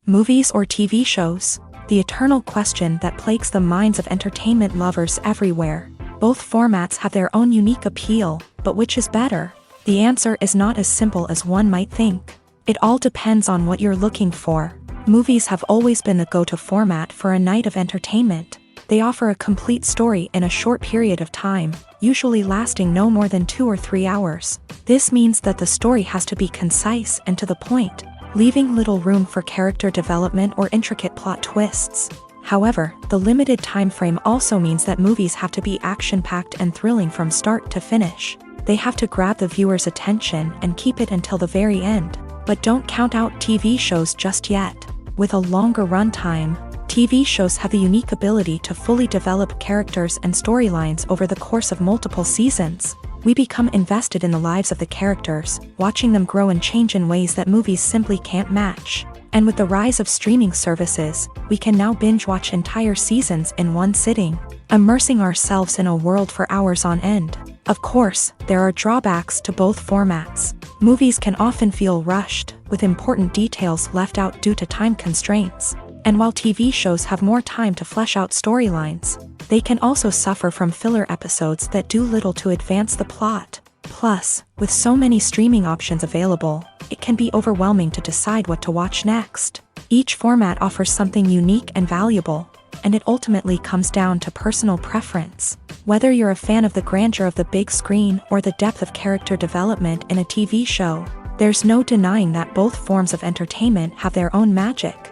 Movies or TV shows? The eternal question that plagues the minds of entertainment lovers everywhere. Both formats have their own unique appeal, but which is better? The answer is not as simple as one might think. It all depends on what you're looking for. Movies have always been the go-to format for a night of entertainment. They offer a complete story in a short period of time, usually lasting no more than 2 or 3 hours. This means that the story has to be concise and to the point, leaving little room for character development or intricate plot twists. However, the limited time frame also means that movies have to be action-packed and thrilling from start to finish. They have to grab the viewer's attention and keep it until the very end. But don't count out TV shows just yet. With a longer runtime, TV shows have the unique ability to fully develop characters and storylines over the course of multiple seasons. We become invested in the lives of the characters, watching them grow and change in ways that movies simply can't match. And with the rise of streaming services, we can now binge-watch entire seasons in one sitting, immersing ourselves in a world for hours on end. Of course, there are drawbacks to both formats. Movies can often feel rushed, with important details left out due to time constraints. And while TV shows have more time to flesh out storylines, they can also suffer from filler episodes that do little to advance the plot. Plus, with so many streaming options available, it can be overwhelming to decide what to watch next. Each format offers something unique and valuable, and it ultimately comes down to personal preference. Whether you're a fan of the grandeur of the big screen or the depth of character development in a TV show, there's no denying that both forms of entertainment have their own magic.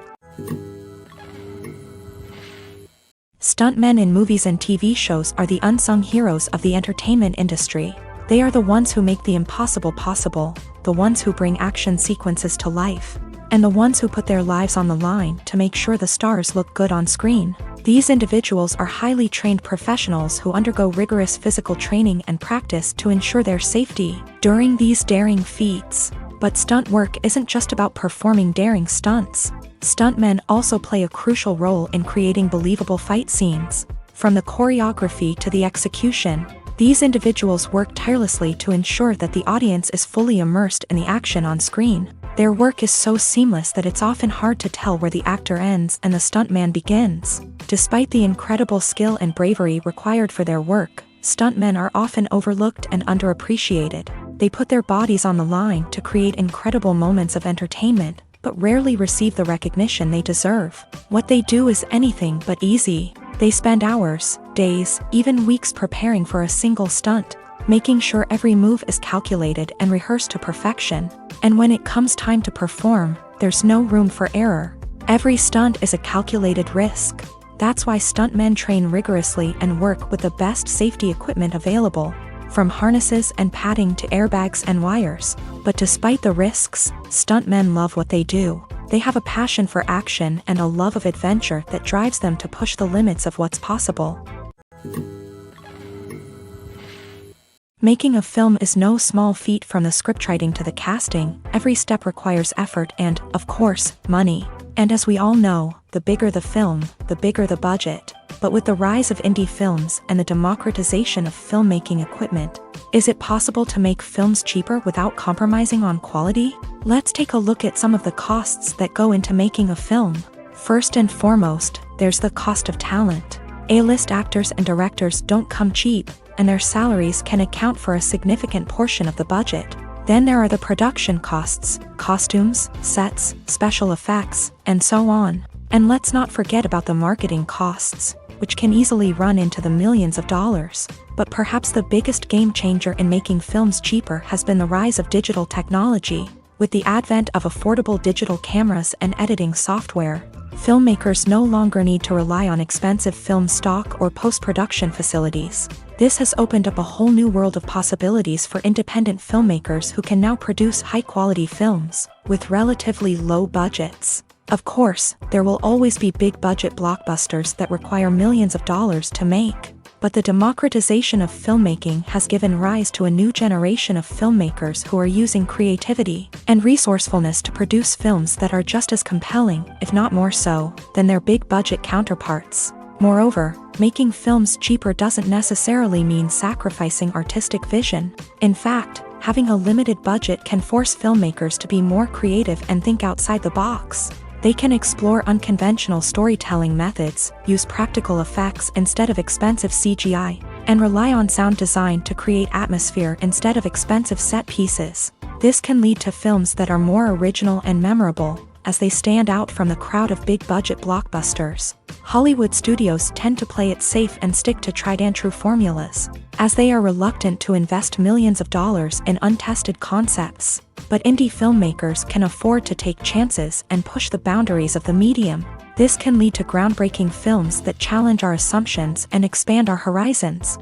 Stuntmen in movies and TV shows are the unsung heroes of the entertainment industry. They are the ones who make the impossible possible, the ones who bring action sequences to life, and the ones who put their lives on the line to make sure the stars look good on screen. These individuals are highly trained professionals who undergo rigorous physical training and practice to ensure their safety during these daring feats. But stunt work isn't just about performing daring stunts. Stuntmen also play a crucial role in creating believable fight scenes. From the choreography to the execution, these individuals work tirelessly to ensure that the audience is fully immersed in the action on screen. Their work is so seamless that it's often hard to tell where the actor ends and the stuntman begins. Despite the incredible skill and bravery required for their work, stuntmen are often overlooked and underappreciated. They put their bodies on the line to create incredible moments of entertainment, but rarely receive the recognition they deserve. What they do is anything but easy. They spend hours, days, even weeks preparing for a single stunt, making sure every move is calculated and rehearsed to perfection. And when it comes time to perform, there's no room for error. Every stunt is a calculated risk. That's why stuntmen train rigorously and work with the best safety equipment available, from harnesses and padding to airbags and wires. But despite the risks, stuntmen love what they do. They have a passion for action and a love of adventure that drives them to push the limits of what's possible. Making a film is no small feat. From the scriptwriting to the casting, every step requires effort and, of course, money. And as we all know, the bigger the film, the bigger the budget. But with the rise of indie films and the democratization of filmmaking equipment, is it possible to make films cheaper without compromising on quality? Let's take a look at some of the costs that go into making a film. First and foremost, there's the cost of talent. A-list actors and directors don't come cheap, and their salaries can account for a significant portion of the budget. Then there are the production costs, costumes, sets, special effects, and so on. And let's not forget about the marketing costs, which can easily run into the millions of dollars. But perhaps the biggest game changer in making films cheaper has been the rise of digital technology. With the advent of affordable digital cameras and editing software, filmmakers no longer need to rely on expensive film stock or post-production facilities. This has opened up a whole new world of possibilities for independent filmmakers who can now produce high-quality films with relatively low budgets. Of course, there will always be big-budget blockbusters that require millions of dollars to make. But the democratization of filmmaking has given rise to a new generation of filmmakers who are using creativity and resourcefulness to produce films that are just as compelling, if not more so, than their big-budget counterparts. Moreover, making films cheaper doesn't necessarily mean sacrificing artistic vision. In fact, having a limited budget can force filmmakers to be more creative and think outside the box. They can explore unconventional storytelling methods, use practical effects instead of expensive CGI, and rely on sound design to create atmosphere instead of expensive set pieces. This can lead to films that are more original and memorable, as they stand out from the crowd of big-budget blockbusters. Hollywood studios tend to play it safe and stick to tried-and-true formulas, as they are reluctant to invest millions of dollars in untested concepts. But indie filmmakers can afford to take chances and push the boundaries of the medium. This can lead to groundbreaking films that challenge our assumptions and expand our horizons.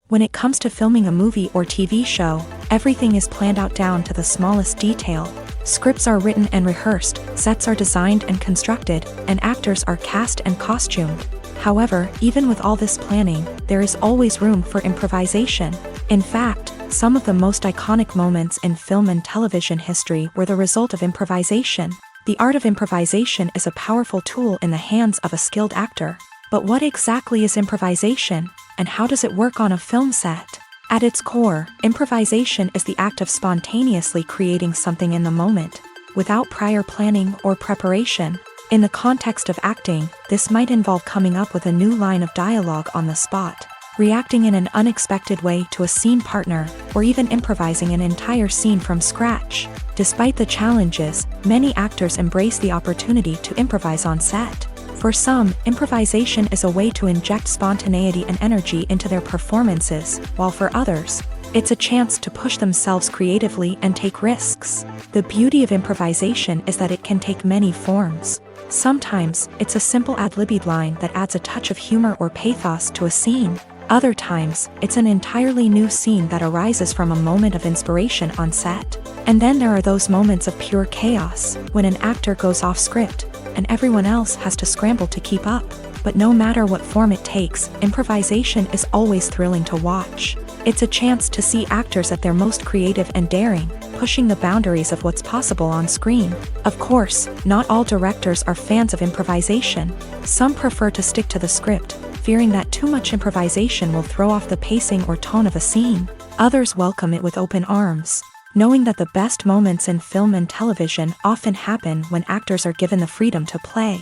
When it comes to filming a movie or TV show, everything is planned out down to the smallest detail. Scripts are written and rehearsed, sets are designed and constructed, and actors are cast and costumed. However, even with all this planning, there is always room for improvisation. In fact, some of the most iconic moments in film and television history were the result of improvisation. The art of improvisation is a powerful tool in the hands of a skilled actor. But what exactly is improvisation, and how does it work on a film set? At its core, improvisation is the act of spontaneously creating something in the moment, without prior planning or preparation. In the context of acting, this might involve coming up with a new line of dialogue on the spot, reacting in an unexpected way to a scene partner, or even improvising an entire scene from scratch. Despite the challenges, many actors embrace the opportunity to improvise on set. For some, improvisation is a way to inject spontaneity and energy into their performances, while for others, it's a chance to push themselves creatively and take risks. The beauty of improvisation is that it can take many forms. Sometimes, it's a simple ad-libbed line that adds a touch of humor or pathos to a scene. Other times, it's an entirely new scene that arises from a moment of inspiration on set. And then there are those moments of pure chaos, when an actor goes off script, and everyone else has to scramble to keep up. But no matter what form it takes, improvisation is always thrilling to watch. It's a chance to see actors at their most creative and daring, pushing the boundaries of what's possible on screen. Of course, not all directors are fans of improvisation. Some prefer to stick to the script, fearing that too much improvisation will throw off the pacing or tone of a scene. Others welcome it with open arms, knowing that the best moments in film and television often happen when actors are given the freedom to play.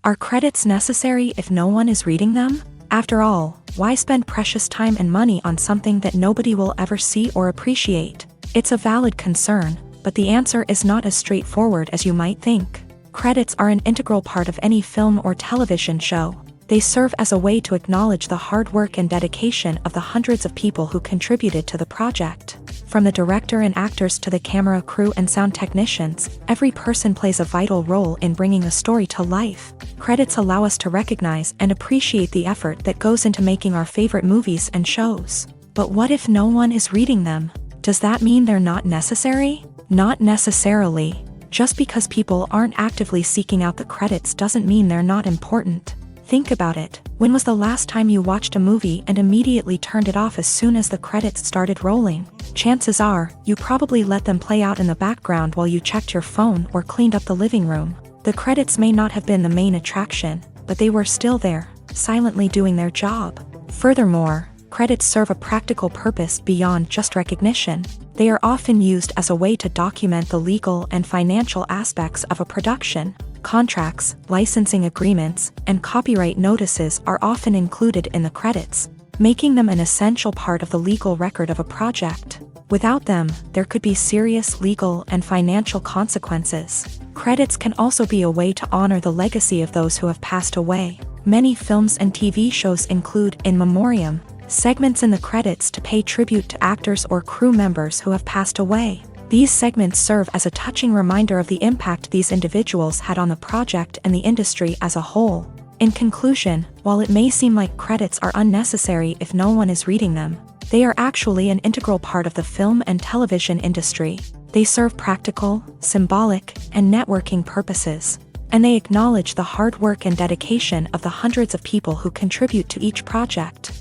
Are credits necessary if no one is reading them? After all, Why spend precious time and money on something that nobody will ever see or appreciate? It's a valid concern, but the answer is not as straightforward as you might think. Credits are an integral part of any film or television show. They serve as a way to acknowledge the hard work and dedication of the hundreds of people who contributed to the project. From the director and actors to the camera crew and sound technicians, every person plays a vital role in bringing a story to life. Credits allow us to recognize and appreciate the effort that goes into making our favorite movies and shows. But what if no one is reading them? Does that mean they're not necessary? Not necessarily. Just because people aren't actively seeking out the credits doesn't mean they're not important. Think about it. When was the last time you watched a movie and immediately turned it off as soon as the credits started rolling? Chances are, you probably let them play out in the background while you checked your phone or cleaned up the living room. The credits may not have been the main attraction, but they were still there, silently doing their job. Furthermore, credits serve a practical purpose beyond just recognition. They are often used as a way to document the legal and financial aspects of a production. Contracts, licensing agreements, and copyright notices are often included in the credits, making them an essential part of the legal record of a project. Without them, there could be serious legal and financial consequences. Credits can also be a way to honor the legacy of those who have passed away. Many films and TV shows include in memoriam segments in the credits to pay tribute to actors or crew members who have passed away. These segments serve as a touching reminder of the impact these individuals had on the project and the industry as a whole. In conclusion, while it may seem like credits are unnecessary if no one is reading them, they are actually an integral part of the film and television industry. They serve practical, symbolic, and networking purposes, and they acknowledge the hard work and dedication of the hundreds of people who contribute to each project.